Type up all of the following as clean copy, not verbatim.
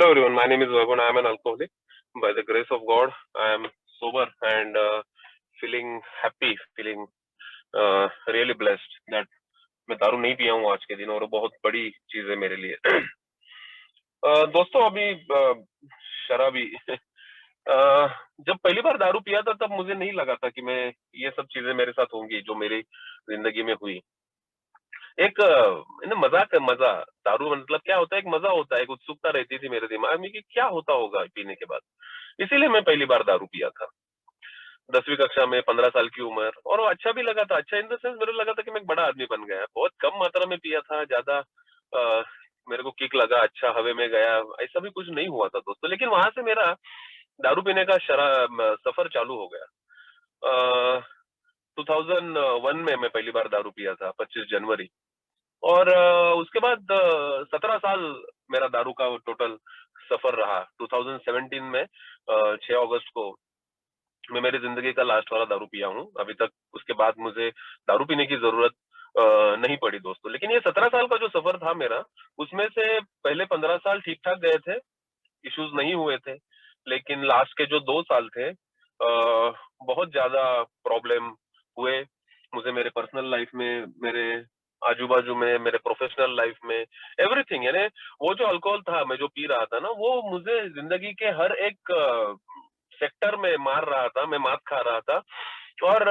Hello everyone, my name is Vagun. I am an alcoholic. By the grace of God, I am sober and feeling happy, feeling really blessed that मैं दारू नहीं पिया हूँ आज के दिन और वो बहुत बड़ी चीज है मेरे लिए। दोस्तों अभी शराबी जब पहली बार दारू पिया था तब मुझे नहीं लगा था कि मैं ये सब चीजें मेरे साथ होंगी जो मेरी जिंदगी में हुई। एक मजाक है मजा। दारू मतलब क्या होता है, एक मजा होता है, एक उत्सुकता रहती थी मेरे दिमाग में कि क्या होता होगा पीने के बाद। इसीलिए मैं पहली बार दारू पिया था 10वीं कक्षा में, 15 साल की उम्र। और वो अच्छा भी लगा था, अच्छा इन द सेंस मेरे लगा था कि मैं एक बड़ा आदमी बन गया। बहुत कम मात्रा में पिया था, ज्यादा मेरे को किक लगा, अच्छा हवे में गया, ऐसा भी कुछ नहीं हुआ था दोस्तों। लेकिन वहां से मेरा दारू पीने का सफर चालू हो गया। 2001 में मैं पहली बार दारू पिया था, 25 जनवरी। और उसके बाद 17 साल मेरा दारू का टोटल सफर रहा। 2017 में 6 अगस्त को मैं मेरी जिंदगी का लास्ट वाला दारू पिया हूँ अभी तक। उसके बाद मुझे दारू पीने की जरूरत नहीं पड़ी दोस्तों। लेकिन ये 17 साल का जो सफर था मेरा, उसमें से पहले 15 साल ठीक ठाक गए थे, इश्यूज नहीं हुए थे। लेकिन लास्ट के जो 2 साल थे बहुत ज्यादा प्रॉब्लम हुए मुझे, मेरे पर्सनल लाइफ में, मेरे आजू बाजू में, मेरे प्रोफेशनल लाइफ में, एवरीथिंग। यानी वो जो अल्कोहल था मैं जो पी रहा था ना, वो मुझे जिंदगी के हर एक सेक्टर में मार रहा था, मैं मात खा रहा था। और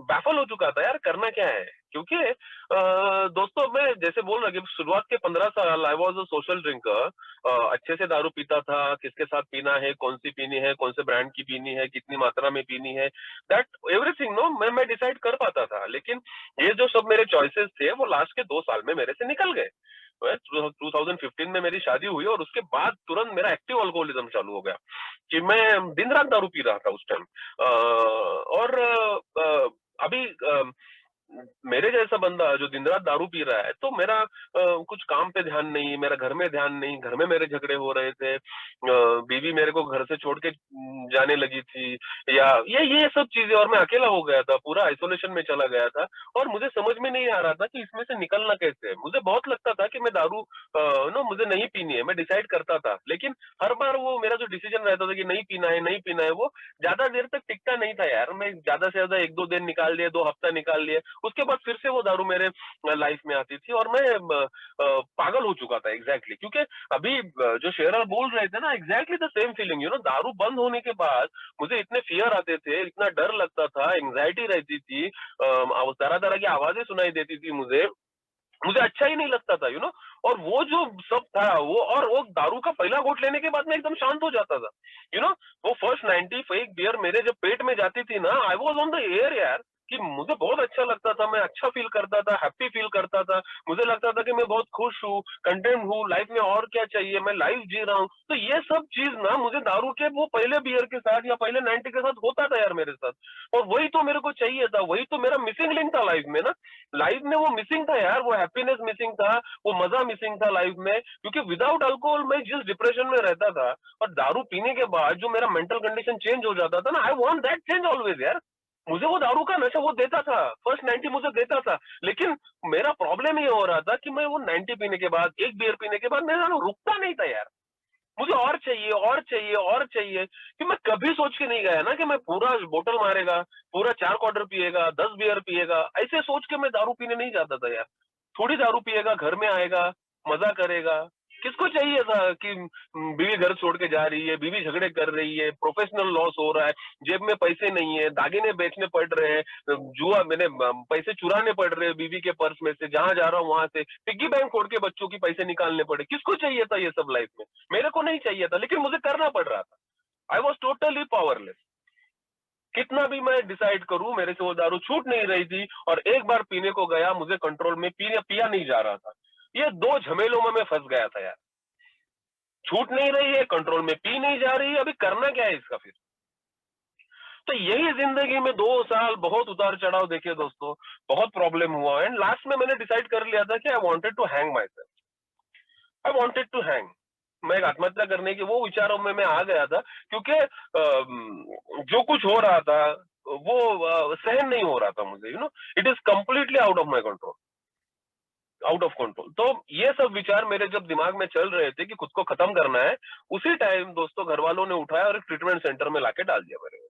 बैफल हो चुका था यार, करना क्या है। क्योंकि दोस्तों मैं जैसे बोल रहा कि शुरुआत के 15 साल I was a social drinker. अच्छे से दारू पीता था, किसके साथ पीना है, कौन सी पीनी है, कौन से ब्रांड की पीनी है, कितनी मात्रा में पीनी है, दैट एवरीथिंग नो मैं डिसाइड कर पाता था। लेकिन ये जो सब मेरे चॉइसेस थे वो लास्ट के 2 साल में मेरे से निकल गए। 2015 में मेरी शादी हुई और उसके बाद तुरंत मेरा एक्टिव अल्कोहलिज्म चालू हो गया कि मैं दिन रात दारू पी रहा था उस टाइम। और अभी मेरे जैसा बंदा जो दिन रात दारू पी रहा है, तो मेरा कुछ काम पे ध्यान नहीं, मेरा घर में ध्यान नहीं, घर में मेरे झगड़े हो रहे थे, बीवी मेरे को घर से छोड़ के जाने लगी थी, या ये सब चीजें। और मैं अकेला हो गया था, पूरा आइसोलेशन में चला गया था। और मुझे समझ में नहीं आ रहा था कि इसमें से निकलना कैसे है। मुझे बहुत लगता था कि मैं दारू नो मुझे नहीं पीनी है, मैं डिसाइड करता था। लेकिन हर बार वो मेरा जो डिसीजन रहता था कि नहीं पीना है, नहीं पीना है, वो ज्यादा देर तक टिकता नहीं था यार। मैं ज्यादा से ज्यादा 1-2 दिन निकाल लिए, 2 हफ्ता निकाल लिए, उसके बाद फिर से वो दारू मेरे लाइफ में आती थी और मैं पागल हो चुका था एग्जैक्टली। क्योंकि अभी जो शेरर बोल रहे थे ना, एग्जैक्टली द सेम फीलिंग। दारू बंद होने के बाद मुझे इतने फियर आते थे, इतना डर लगता था, एंग्जाइटी रहती थी, तरह तरह की आवाजें सुनाई देती थी मुझे। मुझे अच्छा ही नहीं लगता था और वो जो सब था वो, और वो दारू का पहला घोट लेने के बाद मैं एकदम शांत हो जाता था। यू नो वो फर्स्ट 90 फेक बियर मेरे जब पेट में जाती थी ना, I was on the air यार। कि मुझे बहुत अच्छा लगता था, मैं अच्छा फील करता था, हैप्पी फील करता था। मुझे लगता था कि मैं बहुत खुश हूँ, कंटेंट हूँ लाइफ में, और क्या चाहिए, मैं लाइफ जी रहा हूँ। तो ये सब चीज ना मुझे दारू के वो पहले बियर के साथ या पहले 90 के साथ होता था यार मेरे साथ। और वही तो मेरे को चाहिए था, वही तो मेरा मिसिंग लिंक था लाइफ में ना। लाइफ में वो मिसिंग था यार, वो हैप्पीनेस मिसिंग था, वो मजा मिसिंग था लाइफ में। क्योंकि विदाउट अल्कोहल मैं जिस डिप्रेशन में रहता था, और दारू पीने के बाद जो मेरा मेंटल कंडीशन चेंज हो जाता था ना, I want that change always यार। मुझे वो दारू का नशा वो देता था, फर्स्ट 90 मुझे देता था। लेकिन मेरा प्रॉब्लम ये हो रहा था कि मैं वो 90 पीने के बाद, एक बियर पीने के बाद मेरा रुकता नहीं था यार। मुझे और चाहिए, और चाहिए, और चाहिए। कि मैं कभी सोच के नहीं गया ना कि मैं पूरा बोतल मारेगा, पूरा 4 क्वार्टर पिएगा, 10 बियर पिएगा, ऐसे सोच के मैं दारू पीने नहीं जाता था यार। थोड़ी दारू पिएगा, घर में आएगा, मजा करेगा। किसको चाहिए था कि बीवी घर छोड़ के जा रही है, बीवी झगड़े कर रही है, प्रोफेशनल लॉस हो रहा है, जेब में पैसे नहीं है, दागिने बेचने पड़ रहे हैं, जुआ मैंने पैसे चुराने पड़ रहे हैं बीवी के पर्स में से, जहां जा रहा हूँ वहां से पिग्गी बैंक फोड़ के बच्चों की पैसे निकालने पड़े। किसको चाहिए था ये सब लाइफ में? मेरे को नहीं चाहिए था, लेकिन मुझे करना पड़ रहा था। I was totally powerless. कितना भी मैं डिसाइड करूं, मेरे से वो दारू छूट नहीं रही थी। और एक बार पीने को गया, मुझे कंट्रोल में पिया नहीं जा रहा था। ये दो झमेलों में मैं फंस गया था यार। छूट नहीं रही है, कंट्रोल में पी नहीं जा रही है, अभी करना क्या है इसका फिर? तो यही जिंदगी में 2 साल बहुत उतार चढ़ाव देखे दोस्तों, बहुत प्रॉब्लम हुआ। एंड लास्ट में मैंने डिसाइड कर लिया था कि I wanted to hang myself, I wanted to hang. मैं एक आत्महत्या करने के वो विचारों में मैं आ गया था। क्योंकि जो कुछ हो रहा था वो सहन नहीं हो रहा था मुझे। It is completely out of my control. Out of control. तो ये सब विचार मेरे जब दिमाग में चल रहे थे कि खुद को खत्म करना है, उसी टाइम दोस्तों घर वालों ने उठाया और एक ट्रीटमेंट सेंटर में लाके डाल दिया मेरे को।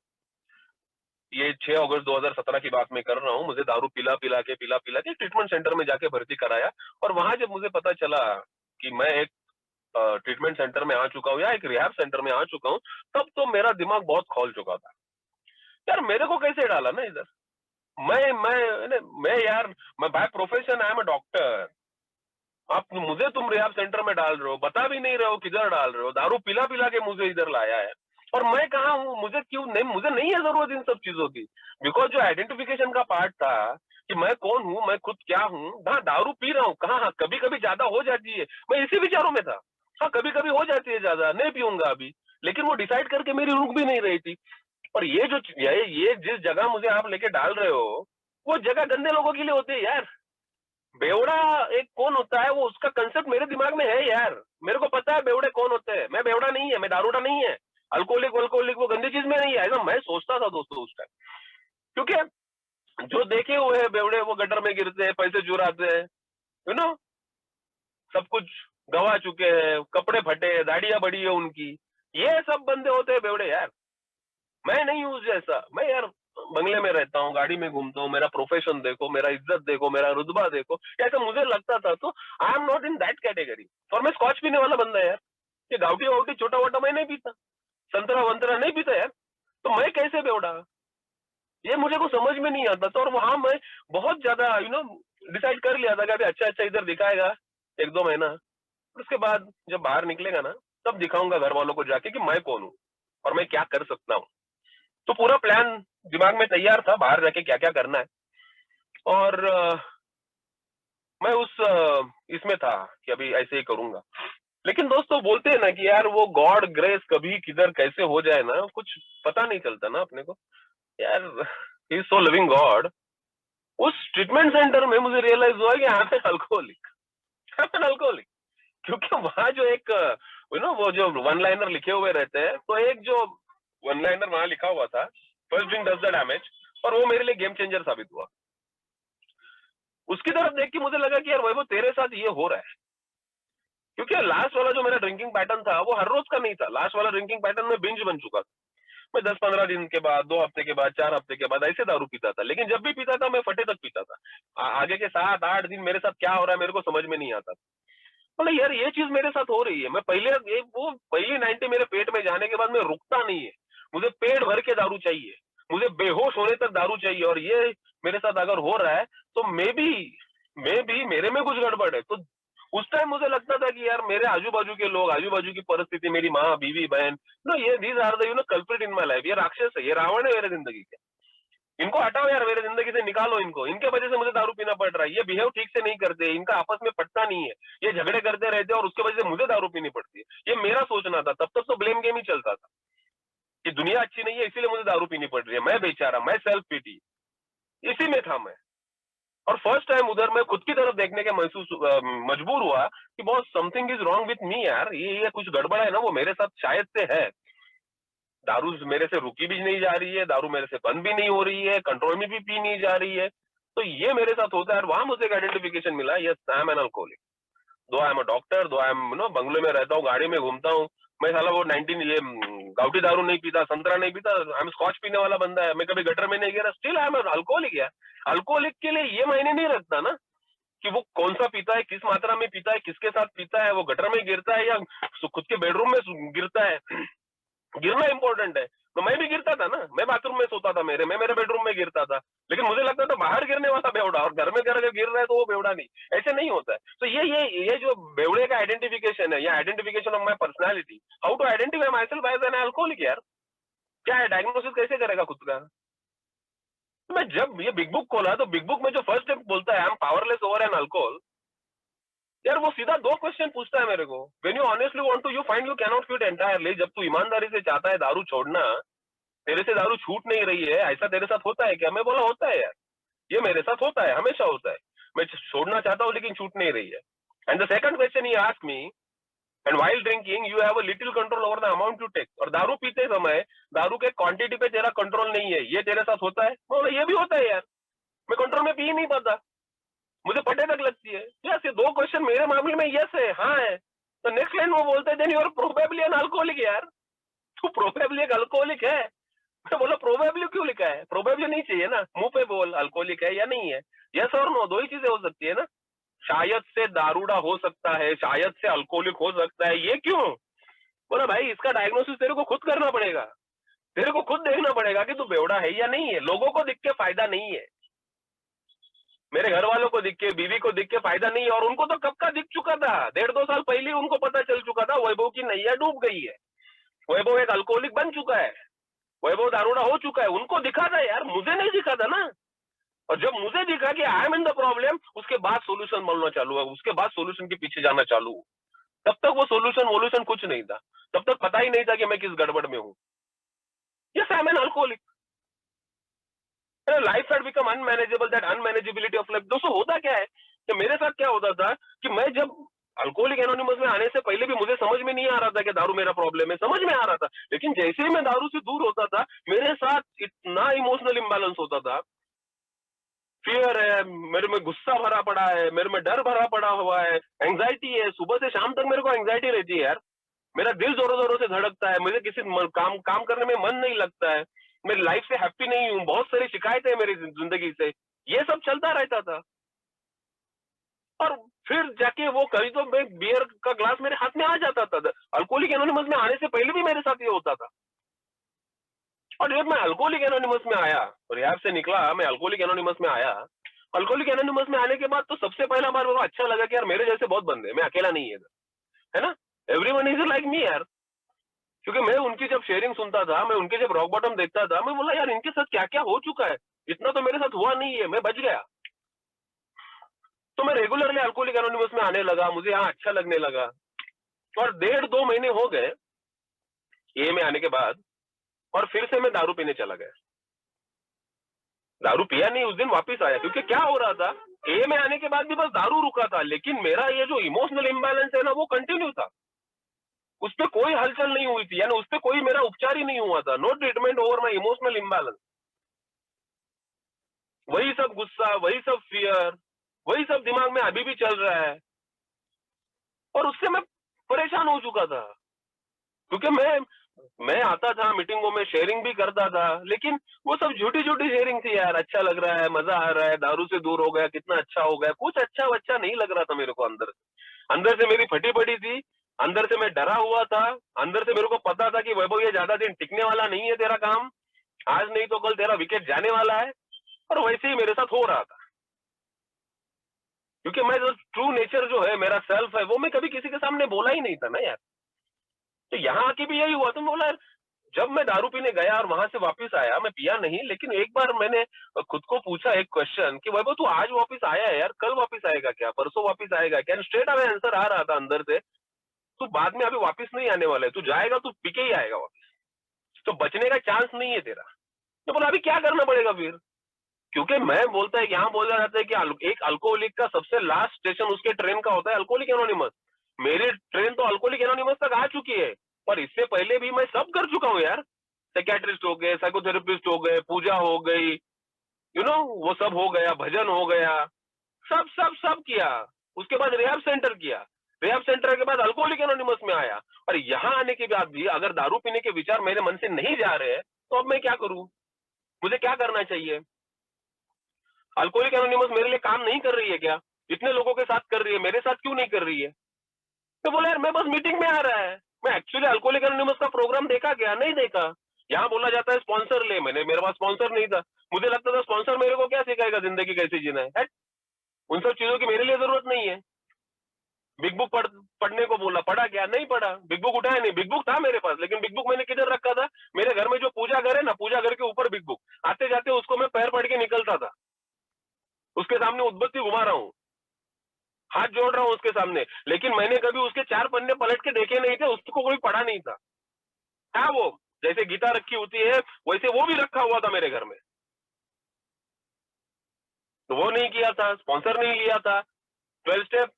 ये 6 अगस्त 2017 की बात मैं कर रहा हूँ। मुझे दारू पिला पिला के ट्रीटमेंट सेंटर में जाके भर्ती कराया। और वहां जब मुझे पता चला कि मैं एक ट्रीटमेंट सेंटर में आ चुका हूँ या एक रिहैब सेंटर में आ चुका हूँ, तब तो मेरा दिमाग बहुत खोल चुका था। यार मेरे को कैसे डाला ना इधर? मैं यार, मैं by profession I am a doctor. आप मुझे तुम रिहैब सेंटर में डाल रहे हो, बता भी नहीं रहे हो किधर डाल रहे हो, दारू पिला पिला के मुझे इधर लाया है। और मैं कहा हूँ, मुझे नहीं है जरूरत इन सब चीजों की। बिकॉज जो आइडेंटिफिकेशन का पार्ट था कि मैं कौन हूँ, मैं खुद क्या हूँ, हाँ दारू पी रहा हूँ, कहाँ, हाँ कभी कभी ज्यादा हो जाती है, मैं इसी विचारों में था। हाँ कभी कभी हो जाती है ज्यादा, नहीं पीऊंगा अभी, लेकिन वो डिसाइड करके मेरी रुक भी नहीं रही थी। और ये जिस जगह मुझे आप लेके डाल रहे हो, वो जगह गंदे लोगों के लिए होती है यार। बेवड़ा एक कौन होता है, वो उसका कंसेप्ट मेरे दिमाग में है यार। मेरे को पता है बेवड़े कौन होते हैं। मैं बेवड़ा नहीं है, मैं दारूडा नहीं है, अल्कोहलिक वल्कोहलिक वो गंदी चीज में नहीं है, ऐसा मैं सोचता था दोस्तों उस टाइम। क्योंकि जो देखे हुए हैं बेवड़े, वो गटर में गिरते हैं, पैसे चुराते हैं, यू नो, सब कुछ गवा चुके हैं, कपड़े फटे हैं, दाढ़ियां बड़ी है उनकी, ये सब बंदे होते हैं बेवड़े यार। मैं नहीं हूँ जैसा। मैं यार बंगले में रहता हूँ, गाड़ी में घूमता हूँ, मेरा प्रोफेशन देखो, मेरा इज्जत देखो, मेरा रुतबा देखो, ऐसा मुझे लगता था। तो I am not in that category. और मैं स्कॉच पीने वाला बंदा है यार। ये गाउटी वाउटी छोटा वोटा मैं नहीं पीता, संतरा वंतरा नहीं पीता यार। तो मैं कैसे बेवड़ा, ये मुझे को समझ में नहीं आता था। और वहां मैं बहुत ज्यादा डिसाइड कर लिया था कि अभी अच्छा अच्छा इधर दिखाएगा 1-2 महीना, उसके बाद जब बाहर निकलेगा ना, तब दिखाऊंगा घर वालों को जाके कि मैं कौन हूँ और मैं क्या कर सकता हूँ। तो पूरा प्लान दिमाग में तैयार था बाहर जाके क्या क्या करना है। और मैं उस इसमें था कि अभी ऐसे ही करूंगा। लेकिन दोस्तों बोलते हैं ना कि यार वो गॉड ग्रेस कभी किधर कैसे हो जाए ना, कुछ पता नहीं चलता ना अपने को यार। He is so living God. उस ट्रीटमेंट सेंटर में मुझे रियलाइज हुआ कि यहाँ पे अल्कोहलिक, अल्कोहलिक। क्योंकि वहां जो एक वो जो वन लाइनर लिखे हुए रहते हैं, तो एक जो वन लाइनर वहां लिखा हुआ था, first drink does the damage, और वो मेरे लिए गेम चेंजर साबित हुआ। उसकी तरफ देख के मुझे लगा कि यार वैभव तेरे साथ ये हो रहा है। क्योंकि लास्ट वाला जो मेरा ड्रिंकिंग पैटर्न था वो हर रोज का नहीं था। लास्ट वाला ड्रिंकिंग पैटर्न में बिंज बन चुका था। मैं 10-15 दिन के बाद, 2 हफ्ते के बाद, 4 हफ्ते के बाद ऐसे दारू पीता था। लेकिन जब भी पीता था मैं फटे तक पीता था। आगे के 7-8 दिन मेरे साथ क्या हो रहा है मेरे को समझ में नहीं आता। मतलब यार ये चीज मेरे साथ हो रही है। मैं वो पहली 90 मेरे पेट में जाने के बाद मैं रुकता नहीं है। मुझे पेट भर के दारू चाहिए, मुझे बेहोश होने तक दारू चाहिए। और ये मेरे साथ अगर हो रहा है तो मे भी मेरे में कुछ गड़बड़ है। तो उस टाइम मुझे लगता था कि यार मेरे आजू बाजू के लोग, आजू बाजू की परिस्थिति, मेरी माँ, बीवी, बहन, ये these are the culprit in my life. ये राक्षस है, ये रावण है मेरे जिंदगी के। इनको हटाओ यार, मेरे जिंदगी से निकालो इनको। इनके वजह से मुझे दारू पीना पड़ रहा है। ये बिहेव ठीक से नहीं करते, इनका आपस में पटता नहीं है, ये झगड़े करते रहते हैं और उसके वजह से मुझे दारू पीनी पड़ती है। ये मेरा सोचना था। तब तक तो ब्लेम गेम ही चलता था कि दुनिया अच्छी नहीं है इसीलिए मुझे दारू पीनी पड़ रही है, मैं बेचारा, मैं सेल्फ पीटी, इसी में था मैं। और फर्स्ट टाइम उधर मैं खुद की तरफ देखने के मजबूर हुआ कि बहुत something is wrong with me यार। ये कुछ गड़बड़ है ना, वो मेरे साथ शायद से है। दारू मेरे से रुकी भी नहीं जा रही है, दारू मेरे से बंद भी नहीं हो रही है, कंट्रोल में भी पी नहीं जा रही है। तो ये मेरे साथ होता है। और वहां मुझे एक आइडेंटिफिकेशन मिला, yes I am an alcoholic. दो आई एम अ डॉक्टर, दो आई एम बंगले में रहता हूँ, गाड़ी में घूमता हूँ। मैं साला वो 19 ये गाउटी दारू नहीं पीता, संतरा नहीं पीता, आई एम स्कॉच पीने वाला बंदा है, मैं कभी गटर में नहीं गिरा, स्टिल आई एम अल्कोहलिक। यार अल्कोहलिक के लिए ये मायने नहीं रखता ना कि वो कौन सा पीता है, किस मात्रा में पीता है, किसके साथ पीता है, वो गटर में गिरता है या खुद के बेडरूम में गिरता है। गिरना इंपॉर्टेंट है। तो मैं भी गिरता था ना, मैं बाथरूम में सोता था, मैं मेरे बेडरूम में गिरता था। लेकिन मुझे लगता था बाहर गिरने वाला बेवड़ा, और घर में अगर गिर रहा है तो वो बेवड़ा नहीं। ऐसे नहीं होता है। तो ये जो बेवड़े का आइडेंटिफिकेशन है, या identification of my personality, how to identify myself as an alcoholic. यार क्या है, डायग्नोसिस कैसे करेगा खुद का? तो मैं जब ये बिग बुक खोला तो बिग बुक में जो फर्स्ट स्टेप बोलता है, I am powerless over an alcohol, यार वो सीधा 2 क्वेश्चन पूछता है मेरे को। When you honestly want to, you find you can not quit entirely. जब तू ईमानदारी से चाहता है दारू छोड़ना, तेरे से दारू छूट नहीं रही है, ऐसा तेरे साथ होता है क्या? मैं बोला होता है यार, ये मेरे साथ होता है, हमेशा होता है। मैं छोड़ना चाहता हूँ लेकिन छूट नहीं रही है। And the second question he ask me, and while drinking you have a little control over the amount you take. और दारू पीते समय दारू के क्वांटिटी पे तेरा कंट्रोल नहीं है, ये तेरे साथ होता है? मैं बोला ये भी होता है यार, मैं कंट्रोल में पी ही नहीं पाता। मुझे पटे तक लगती है। यस, ये 2 क्वेश्चन मेरे मामले में यस है, हाँ है। तो नेक्स्ट लाइन वो बोलते हैं then you are probably an alcoholic. यार तू प्रोबेबली एक अल्कोहलिक है। मैं बोला प्रोबेबली क्यों लिखा है? प्रोबेबली नहीं चाहिए ना, मुंह पे बोल अल्कोहलिक है या नहीं है। यस और नो, 2 ही चीजें हो सकती है ना। शायद से दारूड़ा हो सकता है, शायद से अल्कोहलिक हो सकता है, ये क्यों? बोला भाई इसका डायग्नोसिस तेरे को खुद करना पड़ेगा। तेरे को खुद देखना पड़ेगा कि तू बेवड़ा है या नहीं है। लोगों को दिख के फायदा नहीं है, मेरे घर वालों को दिख के, बीवी को दिख के फायदा नहीं है। और उनको तो कब का दिख चुका था, 1.5-2 साल पहले उनको पता चल चुका था वैभव की नैया डूब गई है, वैभव एक अल्कोहलिक बन चुका है, वैभव दारूड़ा हो चुका है। उनको दिखा था यार, मुझे नहीं दिखा था ना। और जब मुझे दिखा कि I am in the problem, उसके बाद सोल्यूशन बोलना चालू हुआ, उसके बाद सोल्यूशन के पीछे जाना चालू हुआ। तब तक वो सोल्यूशन वोल्यूशन कुछ नहीं था, तब तक पता ही नहीं था कि मैं किस गड़बड़ में हूँ। Yes I am an alcoholic. Life had become unmanageable, that unmanageability of life. दोस्तों होता क्या है कि मेरे साथ क्या होता था कि मैं जब अल्कोहलिक एनोनिमस में आने से पहले भी मुझे समझ में नहीं आ रहा था कि दारू मेरा प्रॉब्लम है, समझ में आ रहा था। लेकिन जैसे ही मैं दारू से दूर होता था, मेरे साथ इतना इमोशनल इम्बैलेंस होता था। फियर है मेरे में, गुस्सा भरा पड़ा है मेरे में, डर भरा पड़ा हुआ है, एंग्जाइटी है, सुबह से शाम तक मेरे को एंग्जाइटी रहती है यार। मेरा दिल जोरों जोरों से धड़कता है, मुझे किसी काम करने में मन नहीं लगता है, मेरी लाइफ से हैप्पी नहीं हूँ, बहुत सारी शिकायतें हैं मेरी जिंदगी से। ये सब चलता रहता था। और फिर जाके वो कभी तो मैं बियर का ग्लास मेरे हाथ में आ जाता था। अल्कोहलिक एनोनिमस में आने से पहले भी मेरे साथ ये होता था। और जब मैं अल्कोहलिक एनोनिमस में आया, रिहैब से निकला, मैं अल्कोहलिक एनोनिमस में आया। अल्कोहलिक एनोनिमस में आने के बाद तो सबसे पहला बार मेरे को अच्छा लगा कि यार मेरे जैसे बहुत बंदे, मैं अकेला नहीं है ना। एवरीवन इज लाइक मी यार। क्योंकि मैं उनकी जब शेयरिंग सुनता था, मैं उनके जब रॉक बॉटम देखता था, मैं बोला यार इनके साथ क्या क्या हो चुका है, इतना तो मेरे साथ हुआ नहीं है, मैं बच गया। तो मैं रेगुलरली अल्कोहलिक एनोनिमस में आने लगा, मुझे यहाँ अच्छा लगने लगा। और 1.5-2 महीने हो गए ये में आने के बाद, और फिर से मैं दारू पीने चला गया। दारू पिया नहीं, उस दिन वापस आया। क्योंकि क्या हो रहा था, ए में आने के बाद भी बस दारू रुका था, लेकिन मेरा ये जो इमोशनल इम्बैलेंस है ना, वो कंटिन्यू था। उस पर कोई हलचल नहीं हुई थी, यानी उस पर कोई मेरा उपचार ही नहीं हुआ था। No treatment over my emotional imbalance. वही सब गुस्सा, वही सब फियर, वही सब दिमाग में अभी भी चल रहा है। और उससे मैं परेशान हो चुका था। क्योंकि मैं आता था मीटिंगों में, शेयरिंग भी करता था, लेकिन वो सब झूठी झूठी शेयरिंग थी यार। अच्छा लग रहा है, मजा आ रहा है, दारू से दूर हो गया, कितना अच्छा हो गया, कुछ अच्छा बच्चा नहीं लग रहा था मेरे को। अंदर से मेरी फटी पड़ी थी, अंदर से मैं डरा हुआ था, अंदर से मेरे को पता था कि वैभव ये ज्यादा दिन टिकने वाला नहीं है तेरा काम, आज नहीं तो कल तेरा विकेट जाने वाला है। और वैसे ही मेरे साथ हो रहा था। क्योंकि मैं जो ट्रू नेचर जो है, मेरा सेल्फ है, वो मैं कभी किसी के सामने बोला ही नहीं था ना यार। तो यहाँ आके भी यही हुआ। तो मैं बोला जब मैं दारू पीने गया और वहां से वापस आया, मैं पिया नहीं, लेकिन एक बार मैंने खुद को पूछा एक क्वेश्चन कि वैभव तू आज वापस आया है यार, कल वापस आएगा क्या, परसों वापस आएगा क्या? स्ट्रेट अवे आंसर आ रहा था अंदर से, तू बाद में अभी वापस नहीं आने वाला है, तू जाएगा तू पी के ही आएगा वापस, तो बचने का चांस नहीं है तेरा। तो बोला अभी क्या करना पड़ेगा फिर? क्योंकि मैं बोलता है, यहाँ बोला जाता है कि एक अल्कोहलिक का सबसे लास्ट स्टेशन उसके ट्रेन का होता है अल्कोहलिक एनोनिमस। मेरी ट्रेन तो अल्कोहलिक एनोनिमस तक आ चुकी है, पर इससे पहले भी मैं सब कर चुका हूँ यार। साइकेट्रिस्ट हो गए, साइकोथेरेपिस्ट हो गए, पूजा हो गई, वो सब हो गया, भजन हो गया, सब सब सब किया। उसके बाद रिहैब सेंटर किया, रिहैब सेंटर के बाद अल्कोहलिक एनोनिमस में आया। और यहाँ आने के बाद भी अगर दारू पीने के विचार मेरे मन से नहीं जा रहे हैं, तो अब मैं क्या करूं? मुझे क्या करना चाहिए? अल्कोहलिक एनोनिमस मेरे लिए काम नहीं कर रही है क्या? इतने लोगों के साथ कर रही है, मेरे साथ क्यों नहीं कर रही है? तो बोला यार मैं बस मीटिंग में आ रहा है। मैं एक्चुअली अल्कोहलिक एनोनिमस का प्रोग्राम देखा क्या? नहीं देखा। यहाँ बोला जाता है स्पॉन्सर ले, मेरे पास स्पॉन्सर नहीं था। मुझे लगता था स्पॉन्सर मेरे को क्या सिखाएगा जिंदगी कैसे जीना है। उन सब चीजों की मेरे लिए जरूरत नहीं है। बिग बुक पढ़ने को बोला, पढ़ा क्या? नहीं पढ़ा। बिग बुक उठाया नहीं, बिग बुक था मेरे पास, लेकिन बिग बुक मैंने किधर रखा था? मेरे घर में जो पूजा घर है ना, पूजा घर के ऊपर बिग बुक, आते जाते उसको मैं पैर पड़ के निकलता था, उसके सामने उद्बत्ती घुमा रहा हूँ, हाथ जोड़ रहा हूँ उसके सामने, लेकिन मैंने कभी उसके 4 पन्ने पलट के देखे नहीं थे, उसको कोई पढ़ा नहीं था। क्या वो जैसे गीता रखी होती है वैसे वो भी रखा हुआ था मेरे घर में, तो वो नहीं किया था, स्पॉन्सर नहीं लिया था। 12 स्टेप,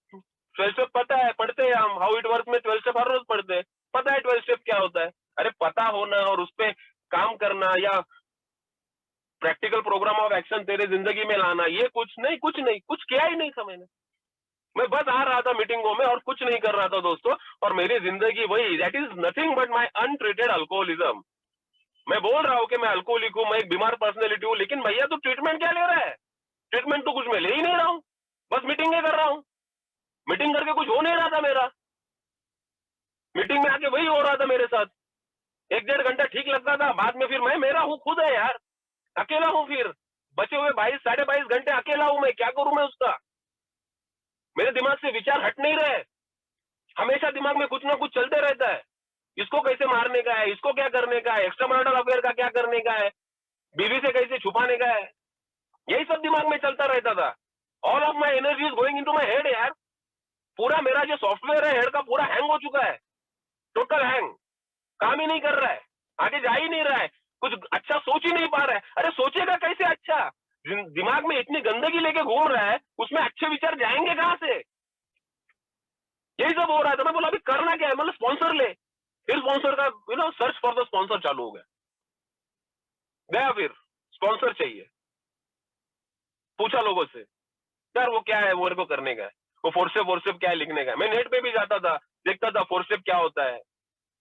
12 स्टेप पता है, पढ़ते हैं हम, हाउ इट वर्क में 12 स्टेप हर रोज पढ़ते हैं, पता है 12 स्टेप क्या होता है। अरे पता होना और उस पर काम करना या practical practical program of action तेरे जिंदगी में लाना, ये कुछ नहीं, कुछ किया ही नहीं था मैंने। मैं बस आ रहा था मीटिंगों में और कुछ नहीं कर रहा था दोस्तों, और मेरी जिंदगी वही, that is nothing but my untreated alcoholism. मैं बोल रहा हूँ कि मैं अल्कोहलिक हूँ, मैं एक बीमार पर्सनैलिटी हूँ, लेकिन भैया तू ट्रीटमेंट क्या ले रहा है? ट्रीटमेंट तो कुछ मैं ले ही नहीं रहा हूँ, बस मीटिंगें कर रहा हूँ। मीटिंग करके कुछ हो नहीं रहा था मेरा, मीटिंग में आके वही हो रहा था मेरे साथ। 1-1.5 घंटा ठीक लगता था, बाद में फिर मैं मेरा हूँ खुद है यार, अकेला हूँ, फिर बचे हुए 22-22.5 घंटे अकेला हूँ मैं, क्या करूं मैं उसका? मेरे दिमाग से विचार हट नहीं रहे, हमेशा दिमाग में कुछ ना कुछ चलते रहता है। इसको कैसे मारने का है, इसको क्या करने का है, एक्स्ट्रा मैरिटल अफेयर का क्या करने का है, बीवी से कैसे छुपाने का है, यही सब दिमाग में चलता रहता था। All of my energy is going into my head यार। पूरा मेरा जो सॉफ्टवेयर है हेड का पूरा हैंग हो चुका है, टोटल हैंग, काम ही नहीं कर रहा है, आगे जा ही नहीं रहा है, कुछ अच्छा सोच ही नहीं पा रहा है। अरे सोचेगा कैसे अच्छा? दिमाग में इतनी गंदगी लेके घूम रहा है, उसमें अच्छे विचार जाएंगे कहां से? यही सब हो रहा था। मैं बोला अभी करना क्या है, मतलब स्पॉन्सर ले। फिर स्पॉन्सर का सर्च फॉर द स्पॉन्सर चालू हो गया, फिर स्पॉन्सर चाहिए, पूछा लोगों से यार वो क्या है, वो मेरे को करने का है, वो फोरस्टेप क्या है लिखने का है। मैं नेट पे भी जाता था, देखता था फोरस्टेप क्या होता है,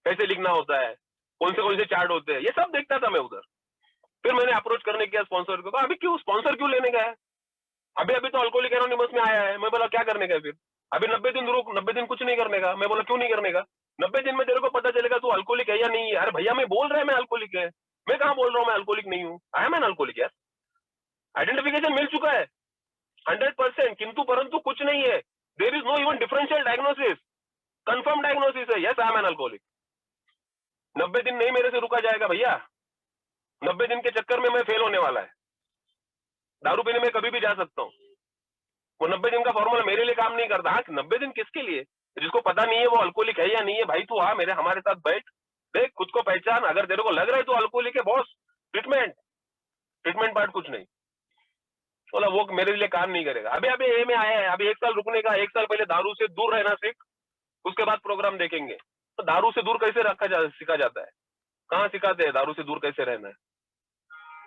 कैसे लिखना होता है, कौन से चार्ट होते हैं, ये सब देखता था मैं उधर। फिर मैंने अप्रोच करने किया स्पॉन्सर को, अभी क्यों स्पॉन्सर क्यों लेने का है, अभी तो अल्कोहलिक एनोनिमस में आया है। मैं बोला क्या करने का है फिर, अभी 90 दिन रुक, 90 दिन कुछ नहीं करने का। मैं बोला क्यों नहीं करने का? 90 दिन में तेरे को पता चलेगा तू अल्कोहलिक है या नहीं है। अरे भैया मैं बोल रहा है मैं अल्कोहलिक है, मैं कहाँ बोल रहा हूँ मैं अल्कोहलिक नहीं हूँ, आई एम एन अल्कोहलिक यार, आइडेंटिफिकेशन मिल चुका है 100%, किंतु परंतु कुछ नहीं है, there is no even differential diagnosis, confirm diagnosis है, yes I am an alcoholic. 90 दिन नहीं मेरे से रुका जाएगा भैया, 90 दिन के चक्कर में मैं फेल होने वाला है। दारू पीने में कभी भी जा सकता हूँ, वो 90 दिन का फॉर्मूला मेरे लिए काम नहीं करता। हाँ 90 दिन किसके लिए? जिसको पता नहीं है वो अल्कोहलिक है या नहीं है, भाई तू आ मेरे हमारे साथ बैठ, देख खुद को पहचान, अगर तेरे को लग रहा है तू अल्कोहलिक है बॉस, ट्रीटमेंट पार्ट कुछ नहीं। बोला वो मेरे लिए काम नहीं करेगा। अभी अभी ए में आया है, अभी 1 साल रुकने का, 1 साल पहले दारू से दूर रहना सीख, उसके बाद प्रोग्राम देखेंगे। तो दारू से दूर कैसे सीखा जाता है, कहाँ सिखाते हैं दारू से दूर कैसे रहना है?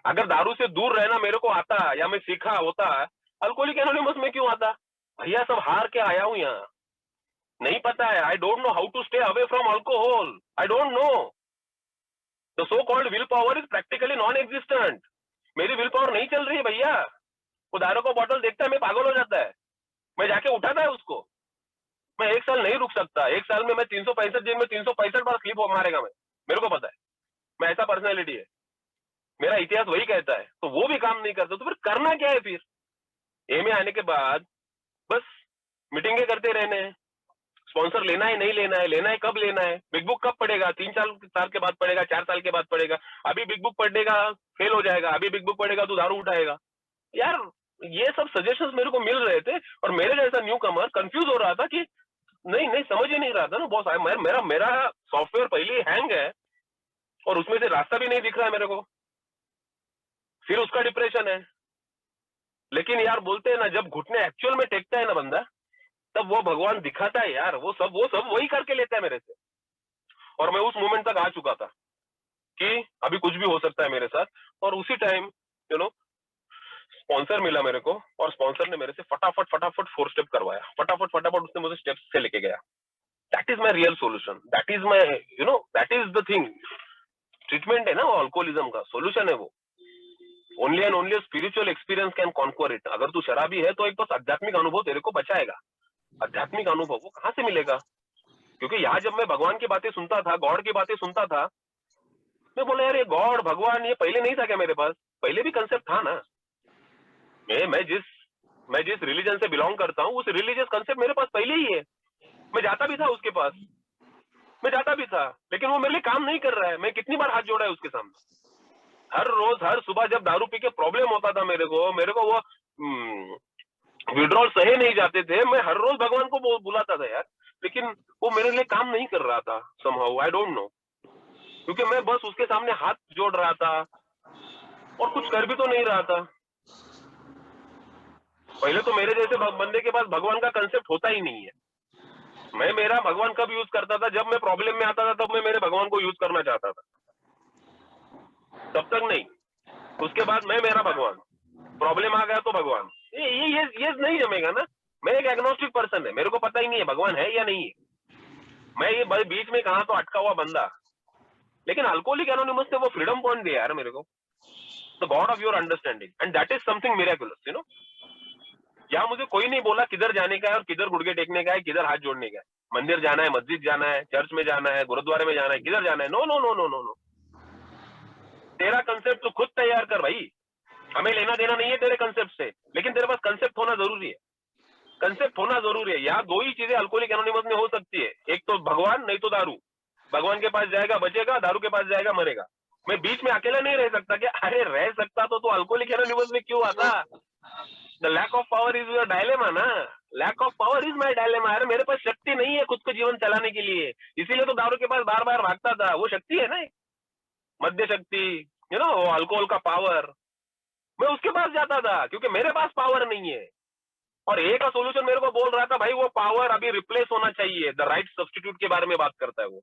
अगर दारू से दूर रहना मेरे को आता या मैं सीखा होता, अल्कोहलिक एनोनिमस में क्यों आता? भैया सब हार के आया हूं यहाँ, नहीं पता है, I don't know how to stay away from alcohol, I don't know. The so called will power is practically non existent. मेरी विल पावर नहीं चल रही है भैया। वो दारू का बॉटल देखता है मैं पागल हो जाता है, मैं जाके उठाता है उसको। मैं 1 साल नहीं रुक सकता, 1 साल में मैं 365 दिन में 365 बार स्लिप मारेगा मैं, मेरे को पता है, मैं ऐसा पर्सनैलिटी है, मेरा इतिहास वही कहता है। तो वो भी काम नहीं करता, तो फिर करना क्या है? फिर ए में आने के बाद बस मीटिंगें करते रहने हैं, स्पॉन्सर लेना है नहीं लेना है, लेना है कब लेना है, बिग बुक कब पढ़ेगा, 3-4 साल के बाद पढ़ेगा, 4 साल के बाद पढ़ेगा, अभी बिग बुक पढ़ेगा फेल हो जाएगा, अभी बिग बुक पढ़ेगा तो दारू उठाएगा। यार ये सब सजेशंस मेरे को मिल रहे थे, और मेरे जैसा न्यू कमर कंफ्यूज हो रहा था कि नहीं समझ ही नहीं रहा था ना बॉस, मेरा सॉफ्टवेयर पहले ही हैंग है और उसमें से रास्ता भी नहीं दिख रहा है मेरे को, फिर उसका डिप्रेशन है। लेकिन यार बोलते हैं ना, जब घुटने एक्चुअल में टेकता है ना बंदा, तब वो भगवान दिखाता है यार, वो सब वही करके लेता है मेरे से। और मैं उस मोमेंट तक आ चुका था कि अभी कुछ भी हो सकता है मेरे साथ। और उसी टाइम स्पॉन्सर मिला मेरे को, और स्पॉन्सर ने मेरे से फटाफट 4 स्टेप करवाया, फटाफट उसने मुझे स्टेप्स से लेके गया। That is my real solution, that is my that is the thing. Treatment है ना वो, अल्कोहलिज्म का सोल्यूशन है वो। Only and only spiritual experience can conquer it. अगर तू शराबी है तो एक बस आध्यात्मिक अनुभव तेरे को बचाएगा। आध्यात्मिक अनुभव वो कहाँ से मिलेगा? क्योंकि यहाँ जब मैं भगवान की बातें सुनता था, गॉड की बातें सुनता था, मैं बोला यार ये गॉड भगवान ये पहले नहीं था क्या मेरे पास? पहले भी कंसेप्ट था ना। मैं जिस रिलीजन से बिलोंग करता हूँ, उस रिलीजियस कंसेप्ट मेरे पास पहले ही है। मैं जाता भी था उसके पास, मैं जाता भी था, लेकिन वो मेरे लिए काम नहीं कर रहा है। मैं कितनी बार हाथ जोड़ा है उसके सामने, हर रोज हर सुबह जब दारू पी के प्रॉब्लम होता था मेरे को वो विड्रॉल सहे नहीं जाते थे, मैं हर रोज भगवान को बुलाता था यार, लेकिन वो मेरे लिए काम नहीं कर रहा था समहाउ, आई डोंट नो। क्योंकि मैं बस उसके सामने हाथ जोड़ रहा था और कुछ कर भी तो नहीं रहा था। पहले तो मेरे जैसे बंदे के पास भगवान का कंसेप्ट होता ही नहीं है। मैं मेरा भगवान कब यूज करता था? जब मैं प्रॉब्लम में आता था तब मैं मेरे भगवान को यूज करना चाहता था, तब तक नहीं। उसके बाद मैं मेरा भगवान, प्रॉब्लम आ गया तो भगवान। ये नहीं जमेगा ना। मैं एक एग्नोस्टिक पर्सन है, मेरे को पता ही नहीं है भगवान है या नहीं है, मैं ये बीच में कहा तो अटका हुआ बंदा। लेकिन अल्कोहलिक एनोनिमस ने वो फ्रीडम पॉइंट दिया यार मेरे को, the God of your understanding, and that is something miraculous, you know. यहाँ मुझे कोई नहीं बोला किधर जाने का है और किधर गुड़गे टेकने का है, किधर हाथ जोड़ने का है, मंदिर जाना है, मस्जिद जाना है, चर्च में जाना है, गुरुद्वारे में जाना है, किधर जाना है। No no no no no no, तेरा कंसेप्ट तो खुद तैयार कर भाई, हमें लेना देना नहीं है तेरे कंसेप्ट से, लेकिन तेरे पास कंसेप्ट होना जरूरी है, कंसेप्ट होना जरूरी है। यहाँ दो ही चीजें अल्कोहलिक एनोनिमस में हो सकती है, एक तो भगवान, नहीं तो दारू। भगवान के पास जाएगा बचेगा, दारू के पास जाएगा मरेगा। मैं बीच में अकेला नहीं रह सकता क्या? अरे रह सकता तो अल्कोहलिक एनोनिमस में क्यों आता? The lack of power is your dilemma ना, lack of power is my dilemma. अरे मेरे पास शक्ति नहीं है खुद को जीवन चलाने के लिए, इसीलिए तो दारू के पास बार बार भागता था। वो शक्ति है ना, मध्य शक्ति, यू नो, अल्कोहल का पावर। मैं उसके पास जाता था क्योंकि मेरे पास पावर नहीं है। और एक का सोल्यूशन मेरे को बोल रहा था, भाई वो पावर अभी रिप्लेस होना चाहिए, द राइट सब्स्टिट्यूट के बारे में बात करता है वो।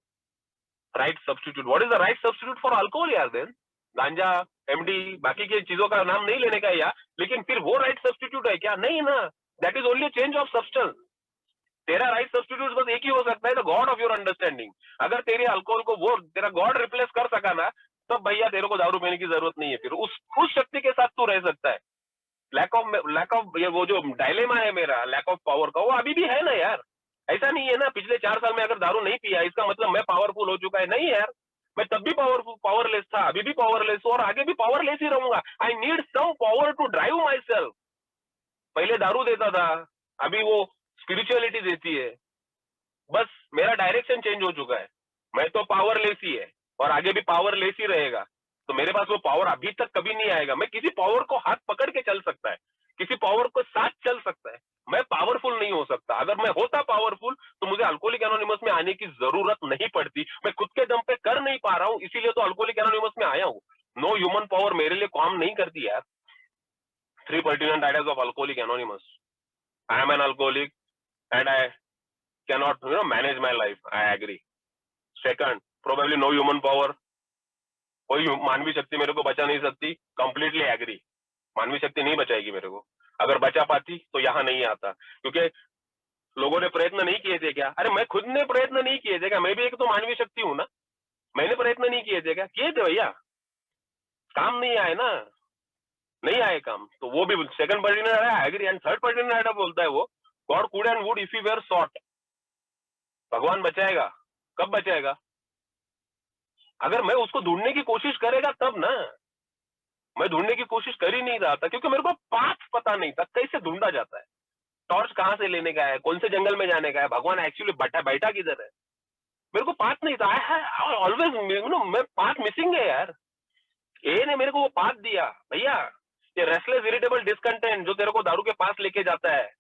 Right substitute, what is the right substitute for alcohol यार? देन गांजा, एमडी, बाकी की चीजों का नाम नहीं लेने का या, लेकिन फिर वो राइट सब्स्टिट्यूट है क्या? नहीं ना, that is only change of substance. तेरा राइट सब्स्टिट्यूट बस एक ही हो सकता है, the God of your understanding. अगर तेरे अल्कोहल को वो तेरा गॉड रिप्लेस कर सका ना, तब भैया तेरे को दारू पीने की जरूरत नहीं है। फिर उस शक्ति के साथ तू रह सकता है। लैक ऑफ ये वो जो डायलेमा है मेरा, लैक ऑफ पावर का, वो अभी भी है ना यार। ऐसा नहीं है ना पिछले 4 साल में अगर दारू नहीं पिया इसका मतलब मैं पावरफुल हो चुका है, नहीं यार। मैं तब भी पावरलेस था, अभी भी पावरलेस हूं और आगे भी पावरलेस ही रहूंगा। I need some power to drive myself. पहले दारू देता था, अभी वो स्पिरिचुअलिटी देती है। बस मेरा डायरेक्शन चेंज हो चुका है। मैं तो पावरलेस ही है और आगे भी पावरलेस ही रहेगा। तो मेरे पास वो पावर अभी तक कभी नहीं आएगा। मैं किसी पावर को हाथ पकड़ के चल सकता है, किसी पावर को साथ चल सकता है, मैं पावरफुल नहीं हो सकता। अगर मैं होता पावरफुल तो मुझे अल्कोहलिक एनोनिमस में आने की जरूरत नहीं पड़ती। मैं खुद के दम पे कर नहीं पा रहा हूं, इसीलिए तो अल्कोहलिक एनोनिमस में आया हूं। नो ह्यूमन पावर मेरे लिए काम नहीं करती यार। 3 pertinent ideas of Alcoholic Anonymous. I am an alcoholic and I cannot, manage my life. I agree. Second, probably no human power. कोई मानवीय शक्ति मेरे को बचा नहीं सकती। कंप्लीटली एग्री, मानवीय शक्ति नहीं बचाएगी मेरे को। अगर बचा पाती तो यहाँ नहीं आता, क्योंकि लोगों ने प्रयत्न नहीं किए थे क्या? अरे मैं खुद ने प्रयत्न नहीं किए थे क्या? मैं भी एक तो मानवीय शक्ति हूं ना। मैंने प्रयत्न नहीं किए थे क्या? किए थे भैया, काम नहीं आए ना, नहीं आए काम। तो वो भी सेकंड पर्टिकुलर है, एग्री। एंड थर्ड पर्टिकुलर बोलता है वो, God could and would if you were sought. भगवान बचाएगा, कब बचाएगा? अगर मैं उसको ढूंढने की कोशिश करेगा तब ना। मैं ढूंढने की कोशिश कर ही नहीं रहा था क्योंकि मेरे को पाथ पता नहीं था कैसे ढूंढा जाता है, टॉर्च कहाँ से लेने का है, कौन से जंगल में जाने का है, भगवान एक्चुअली बैठा किधर है, मेरे को पाथ नहीं था। आई ऑलवेज, मैं पाथ मिसिंग है यार। ए ने मेरे को वो पाथ दिया भैया। ये रेस्टलेस इरिटेबल डिसकंटेंट जो तेरे को दारू के पास लेके जाता है,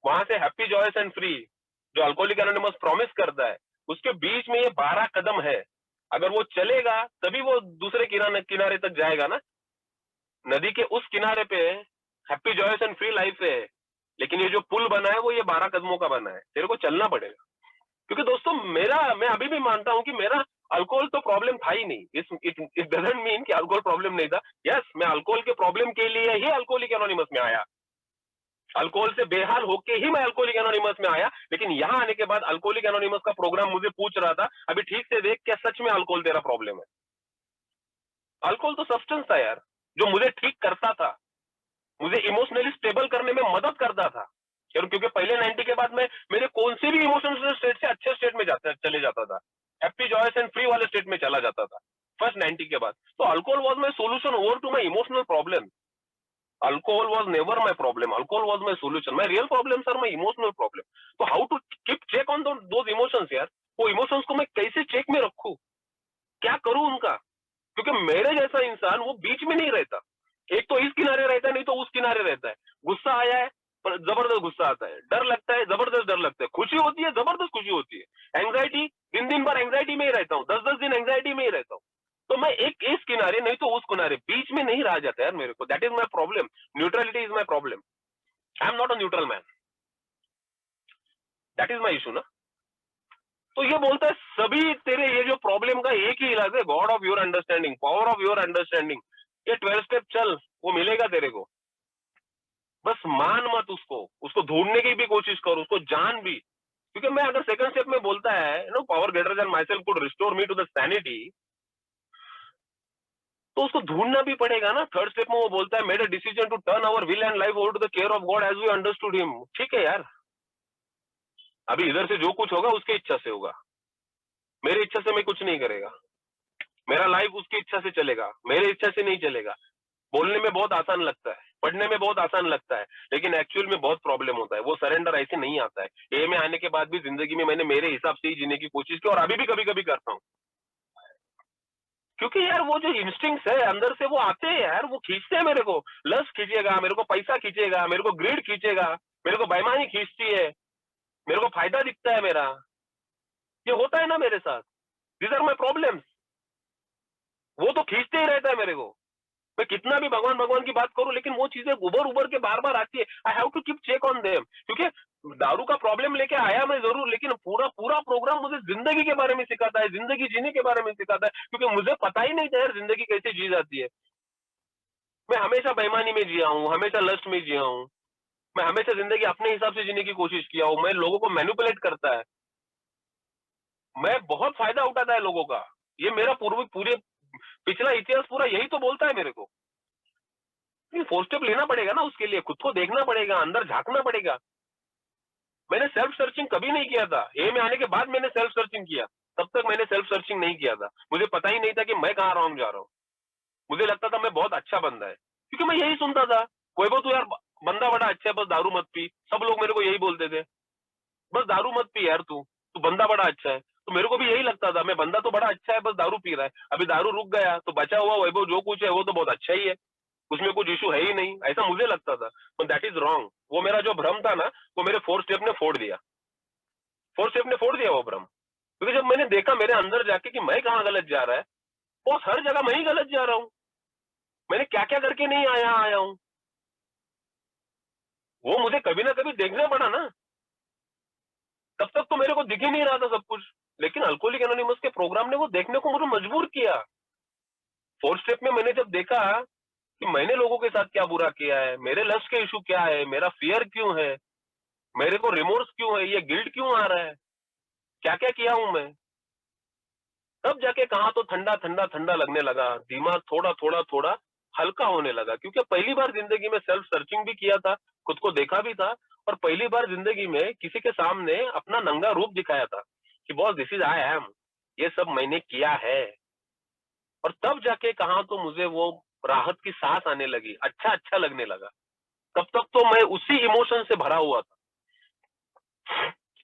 वहां से हैप्पी जॉयस एंड फ्री जो अल्कोहलिक एनोनिमस प्रॉमिस करता है, उसके बीच में ये 12 कदम है। अगर वो चलेगा तभी वो दूसरे किनारे तक जाएगा ना। नदी के उस किनारे पे happy joyous and free life है, लेकिन ये जो पुल बना है वो ये 12 कदमों का बना है। तेरे को चलना पड़ेगा। क्योंकि दोस्तों मैं अभी भी मानता हूं कि मेरा अल्कोहल तो प्रॉब्लम था ही नहीं। इट डजंट मीन कि अल्कोहल प्रॉब्लम नहीं था। यस, मैं अल्कोहल के प्रॉब्लम के लिए ही अल्कोहलिक एनोनिमस में आया। अल्कोहल से बेहाल होके ही मैं अल्कोहलिक एनोनिमस में आया। लेकिन यहां आने के बाद अल्कोहलिक एनोनिमस का प्रोग्राम मुझे पूछ रहा था, अभी ठीक से देख क्या सच में अल्कोहल तेरा प्रॉब्लम है? अल्कोहल तो सब्सटेंस था यार, जो मुझे ठीक करता था, मुझे इमोशनली स्टेबल करने में मदद करता था। क्योंकि पहले 90 के बाद में मेरे कौन से भी इमोशनल स्टेट से अच्छे स्टेट में चले जाता था, हैप्पी जॉयस एंड फ्री वाले स्टेट में चला जाता था फर्स्ट 90 के बाद। तो alcohol was my solution over to my emotional problem. Alcohol was never my problem, alcohol was my solution. My real problems are my emotional problem. तो how to keep check on those emotions यार? वो emotions को मैं कैसे check में रखूं, क्या करूं उनका? क्योंकि मेरे जैसा इंसान वो बीच में नहीं रहता। एक तो इस किनारे रहता है, नहीं तो उस किनारे रहता है। गुस्सा आया है, जबरदस्त गुस्सा आता है। डर लगता है, जबरदस्त डर लगता है। खुशी होती है, जबरदस्त खुशी होती है। एंग्जाइटी, दिन भर एंग्जाइटी में ही रहता हूँ, 10-10 दिन एंग्जाइटी में ही रहता हूँ। तो मैं एक इस किनारे नहीं तो उस किनारे, बीच में नहीं रह जाता यार मेरे को। That is my problem. Neutrality is my problem. I am not a neutral man, that is my issue ना। तो ये बोलता है सभी तेरे ये जो प्रॉब्लम का एक ही इलाज है, God of your understanding, power of your understanding. ये 12 स्टेप चल, वो मिलेगा तेरे को। बस मान मत उसको, उसको ढूंढने की भी कोशिश कर, उसको जान भी। क्योंकि मैं अगर सेकंड स्टेप में बोलता है no power greater than myself could restore me to the sanity, तो उसको ढूंढना भी पड़ेगा ना। थर्ड स्टेप में वो बोलता है made a decision to turn our will and life over to the care of God as we understood him. ठीक है यार, अभी इधर से जो कुछ होगा उसकी इच्छा से होगा, मेरी इच्छा से मैं कुछ नहीं करेगा। मेरा लाइफ उसकी इच्छा से चलेगा, मेरी इच्छा से नहीं चलेगा। बोलने में बहुत आसान लगता है, पढ़ने में बहुत आसान लगता है, लेकिन एक्चुअल में बहुत प्रॉब्लम होता है। वो सरेंडर ऐसे नहीं आता है। ए में आने के बाद भी जिंदगी में मैंने मेरे हिसाब से ही जीने की कोशिश की, और अभी भी कभी कभी करता हूँ। क्योंकि यार वो जो इंस्टिंक्ट्स है अंदर से वो आते हैं यार, वो खींचते हैं मेरे को। लस्ट खींचेगा मेरे को, पैसा खींचेगा मेरे को, ग्रीड खींचेगा मेरे को, बेईमानी खींचती है मेरे को, फायदा दिखता है मेरा। ये होता है ना मेरे साथ। These are my problems. वो तो खींचते ही रहता है मेरे को। मैं कितना भी भगवान भगवान की बात करूं, लेकिन वो चीजें उबर उबर के बार बार आती है। I have to keep check on them. क्योंकि दारू का प्रॉब्लम लेके आया मैं जरूर, लेकिन पूरा पूरा प्रोग्राम मुझे जिंदगी के बारे में सिखाता है, जिंदगी जीने के बारे में सिखाता है। क्योंकि मुझे पता ही नहीं था यार जिंदगी कैसे जी जाती है। मैं हमेशा बेईमानी में जिया हूँ, हमेशा लस्ट में जिया हूँ। मैं हमेशा जिंदगी अपने हिसाब से जीने की कोशिश किया हूँ। मैं लोगों को मैनिपुलेट करता है, मैं बहुत फायदा उठाता है लोगों का। ये मेरा पूर्व पूरे पिछला इतिहास पूरा यही तो बोलता है मेरे को। फोर स्टेप लेना पड़ेगा ना, उसके लिए खुद को देखना पड़ेगा, अंदर झांकना पड़ेगा। मैंने सेल्फ सर्चिंग कभी नहीं किया था। ए में आने के बाद मैंने सेल्फ सर्चिंग किया, तब तक मैंने सेल्फ सर्चिंग नहीं किया था। मुझे पता ही नहीं था कि मैं कहाँ रॉन्ग जा रहा हूँ। मुझे लगता था मैं बहुत अच्छा बंदा है, क्योंकि मैं यही सुनता था, कोई तू यार बंदा बड़ा अच्छा है, बस दारू मत पी। सब लोग मेरे को यही बोलते थे, बस दारू मत पी यार, तू तू बंदा बड़ा अच्छा है। तो मेरे को भी यही लगता था, मैं बंदा तो बड़ा अच्छा है, बस दारू पी रहा है। अभी दारू रुक गया तो बचा हुआ वैभव जो कुछ है वो तो बहुत अच्छा ही है, उसमें कुछ इशू है ही नहीं, ऐसा मुझे लगता था। पर दैट इज रॉन्ग। वो मेरा जो भ्रम था ना, वो मेरे फोर स्टेप ने फोड़ दिया। फोर स्टेप ने फोड़ दिया वो भ्रम। क्योंकि जब मैंने देखा मेरे अंदर जाके कि मैं कहाँ गलत जा रहा है, वो हर जगह मैं ही गलत जा रहा हूँ। मैंने क्या क्या करके नहीं आया आया हूँ, वो मुझे कभी ना कभी देखना पड़ा ना। तब तक तो मेरे को दिख ही नहीं रहा था सब कुछ, लेकिन अल्कोहलिक एनोनिमस के प्रोग्राम ने वो देखने को मुझे मजबूर किया। फोर्थ स्टेप में मैंने जब देखा कि मैंने लोगों के साथ क्या बुरा किया है, मेरे लस्ट के इशू क्या है, मेरा फियर क्यों है, मेरे को रिमोर्स क्यों है, ये गिल्ट क्यों आ रहा है, क्या क्या किया हूं मैं, तब जाके कहा तो ठंडा ठंडा ठंडा लगने लगा। दिमाग थोड़ा थोड़ा थोड़ा हल्का होने लगा, क्योंकि पहली बार जिंदगी में सेल्फ सर्चिंग भी किया था, खुद को देखा भी था, और पहली बार जिंदगी में किसी के सामने अपना नंगा रूप दिखाया था कि boss this is I am, ये सब मैंने किया है। और तब जाके कहा तो मुझे वो राहत की सांस आने लगी, अच्छा अच्छा लगने लगा। तब तक तो मैं उसी इमोशन से भरा हुआ था,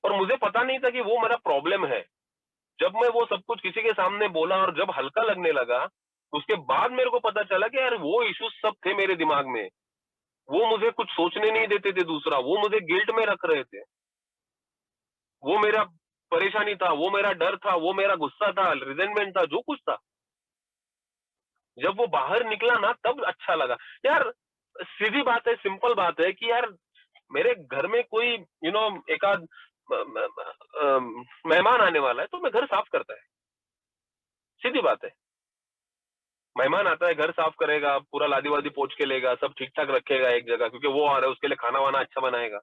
और मुझे पता नहीं था कि वो मेरा प्रॉब्लम है। जब मैं वो सब कुछ किसी के सामने बोला और जब हल्का लगने लगा, उसके बाद मेरे को पता चला कि यार वो इश्यूज सब थे मेरे दिमाग में। वो मुझे कुछ सोचने नहीं देते थे दूसरा, वो मुझे गिल्ट में रख रहे थे। वो मेरा परेशानी था, वो मेरा डर था, वो मेरा गुस्सा था, रिजेंटमेंट था, जो कुछ था। जब वो बाहर निकला ना तब अच्छा लगा यार। सीधी बात है, सिंपल बात है कि यार मेरे घर में कोई एक आध मेहमान आने वाला है तो मैं घर साफ करता है। सीधी बात है। मेहमान आता है, घर साफ करेगा, पूरा लादी वादी पोंछ के लेगा, सब ठीक ठाक रखेगा एक जगह, क्योंकि वो आ रहा है, उसके लिए खाना वाना अच्छा बनाएगा।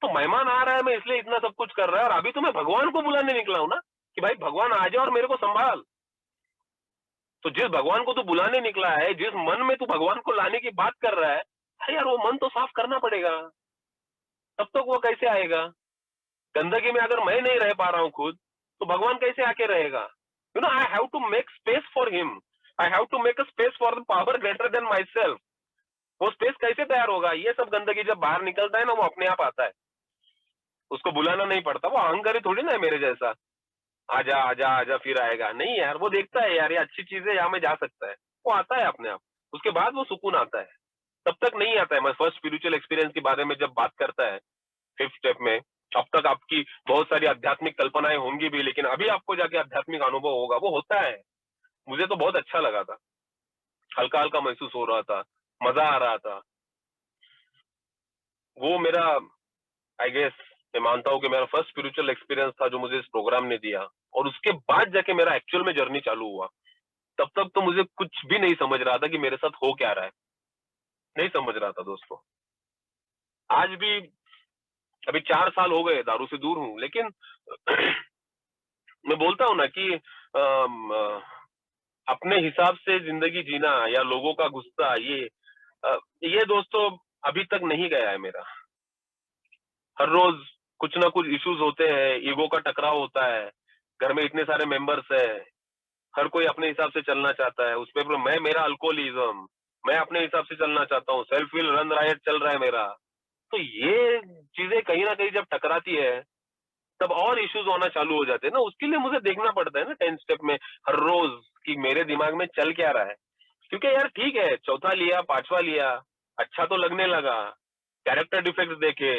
तो मेहमान आ रहा है, मैं इसलिए इतना सब कुछ कर रहा है, और अभी तो मैं भगवान को बुलाने निकला हूं ना, कि भाई भगवान आ जाए और मेरे को संभाल। तो जिस भगवान को तू बुलाने निकला है, जिस मन में तू भगवान को लाने की बात कर रहा है, अरे यार वो मन तो साफ करना पड़ेगा। तब तक वो कैसे आएगा? गंदगी में अगर मैं नहीं रह पा रहा हूँ खुद, तो भगवान कैसे आके रहेगा? I have to make space for him. I have to make a space for the power greater than myself. वो स्पेस कैसे तैयार होगा? ये सब गंदगी जब बाहर निकलता है ना, वो अपने आप आता है, उसको बुलाना नहीं पड़ता। वो अहंकारी थोड़ी ना है मेरे जैसा, आजा आजा आजा फिर आएगा। नहीं यार, वो देखता है यार ये अच्छी चीज है, यहाँ में जा सकता है, वो आता है अपने आप। उसके बाद वो सुकून आता है, तब तक नहीं आता है। मैं फर्स्ट स्पिरिचुअल एक्सपीरियंस के बारे में जब बात करता है फिफ्थ स्टेप में, अब तक आपकी बहुत सारी आध्यात्मिक कल्पनाएं होंगी भी, लेकिन अभी आपको जाके आध्यात्मिक अनुभव होगा, वो होता है। मुझे तो बहुत अच्छा लगा था, हल्का हल्का महसूस हो रहा था, मजा आ रहा था। वो मेरा, आई गेस, मैं मानता हूँ कि मेरा फर्स्ट स्पिरिचुअल एक्सपीरियंस था जो मुझे इस प्रोग्राम ने दिया, और उसके बाद जाके मेरा एक्चुअल में जर्नी चालू हुआ। तब तक तो मुझे कुछ भी नहीं समझ रहा था कि मेरे साथ हो क्या रहा है, नहीं समझ रहा था दोस्तों। आज भी अभी 4 साल हो गए दारू से दूर हूं, लेकिन मैं बोलता हूं ना कि अपने हिसाब से जिंदगी जीना या लोगों का गुस्सा, ये दोस्तों अभी तक नहीं गया है मेरा। हर रोज कुछ ना कुछ इश्यूज होते हैं, ईगो का टकराव होता है, घर में इतने सारे मेंबर्स है, हर कोई अपने हिसाब से चलना चाहता है, उस पे मैं, मेरा अल्कोहलिज्म, मैं अपने हिसाब से चलना चाहता हूँ, सेल्फ विल रन रायट चल रहा है मेरा। तो ये चीजें कहीं ना कहीं जब टकराती है तब और इश्यूज होना चालू हो जाते हैं ना। उसके लिए मुझे देखना पड़ता है ना 10 स्टेप में हर रोज कि मेरे दिमाग में चल क्या रहा है। क्योंकि यार ठीक है, चौथा लिया, पांचवा लिया, अच्छा तो लगने लगा, कैरेक्टर डिफेक्ट्स देखे,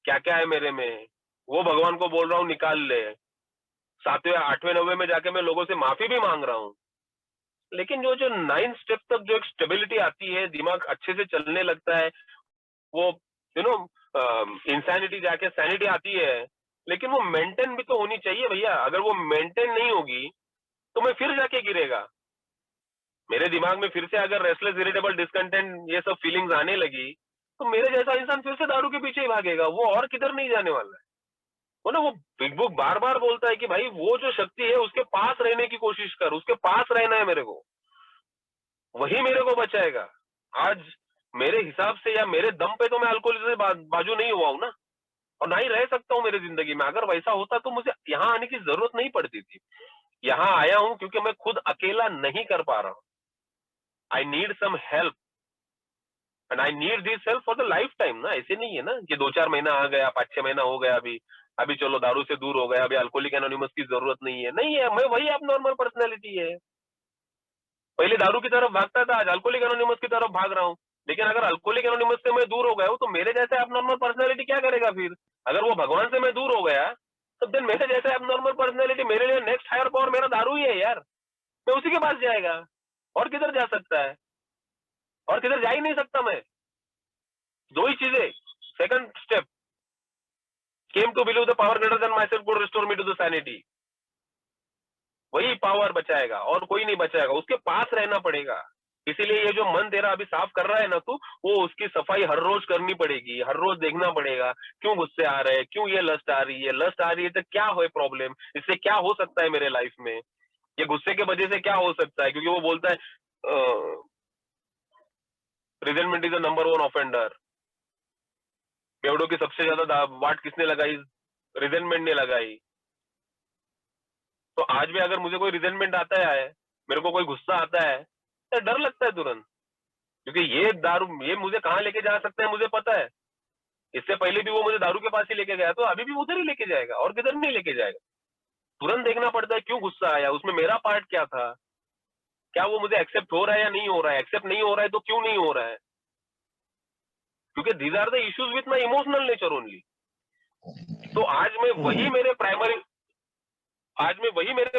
क्या क्या है मेरे में, वो भगवान को बोल रहा हूँ निकाल ले, 7वें 8वें 9वें में जाके मैं लोगों से माफी भी मांग रहा हूँ। लेकिन जो जो 9 स्टेप तक जो एक स्टेबिलिटी आती है, दिमाग अच्छे से चलने लगता है, वो यू नो इंसैनिटी जाके सैनिटी आती है। लेकिन वो मेंटेन भी तो होनी चाहिए भैया। अगर वो मेंटेन नहीं होगी तो मैं फिर जाके गिरेगा। मेरे दिमाग में फिर से अगर रेस्टलेस, इरिटेबल, डिसकंटेंट ये सब फीलिंग्स आने लगी तो मेरे जैसा इंसान फिर से दारू के पीछे ही भागेगा, वो और किधर नहीं जाने वाला है। वो ना, वो बिग बुक बार बार बोलता है कि भाई वो जो शक्ति है उसके पास रहने की कोशिश कर, उसके पास रहना है मेरे को, वही मेरे को बचाएगा। आज मेरे हिसाब से या मेरे दम पे तो मैं अल्कोहल से बाजू नहीं हुआ हूं ना, और ना ही रह सकता हूँ मेरी जिंदगी में। अगर वैसा होता तो मुझे यहाँ आने की जरूरत नहीं पड़ती थी। यहाँ आया हूँ क्योंकि मैं खुद अकेला नहीं कर पा रहा हूँ। I need some help and I need this help for the lifetime ना। ऐसे नहीं है ना कि 2-4 महीना आ गया, 5-6 महीना हो गया, अभी अभी चलो दारू से दूर हो गया, अभी अल्कोहलिक एनोनिमस की जरूरत नहीं है। नहीं है, मैं वही अब नॉर्मल पर्सनैलिटी है। पहले दारू की तरफ भागता था, आज अल्कोहलिक एनोनिमस की तरफ भाग रहा हूँ। लेकिन अगर अल्कोहलिक एनोनिमस से मैं दूर हो गया हूँ तो मेरे जैसे एबनॉर्मल पर्सनैलिटी क्या करेगा फिर? अगर वो भगवान से मैं दूर हो गया तो देन मेरे जैसे एबनॉर्मल पर्सनैलिटी, मेरे लिए नेक्स्ट हायर पावर मेरा दारू ही है यार। मैं उसी के पास जाएगा, और किधर जा सकता है? और किधर जा ही नहीं सकता मैं। दो ही चीजें। Second step, came to believe the power greater than myself could restore me to the sanity. वही पावर बचाएगा और कोई नहीं बचाएगा, उसके पास रहना पड़ेगा। इसीलिए ये जो मन तेरा अभी साफ कर रहा है ना तू, वो उसकी सफाई हर रोज करनी पड़ेगी। हर रोज देखना पड़ेगा क्यों गुस्से आ रहे हैं, क्यों ये लस्ट आ रही है, लस्ट आ रही है तो क्या है प्रॉब्लम, इससे क्या हो सकता है मेरे लाइफ में, ये गुस्से के वजह से क्या हो सकता है। क्योंकि वो बोलता है resentment is the number 1 offender. बेवड़ों की सबसे ज्यादा वाट किसने लगाई? रिजेंटमेंट ने लगाई। तो आज भी अगर मुझे कोई रिजेंटमेंट आता है, मेरे को कोई गुस्सा आता है, तो डर लगता है तुरंत। क्योंकि ये दारू, ये मुझे कहाँ लेके जा सकता है मुझे पता है। इससे पहले भी वो मुझे दारू के पास ही लेके गया, तो अभी भी उधर ही लेके जाएगा, और किधर नहीं लेके जाएगा। तुरंत देखना पड़ता है क्यों गुस्सा आया, उसमें मेरा पार्ट क्या था, क्या वो मुझे एक्सेप्ट हो रहा है या नहीं हो रहा है, एक्सेप्ट नहीं हो रहा है तो क्यों नहीं हो रहा है। क्योंकि these are the issues with my emotional nature only. तो आज मैं वही मेरे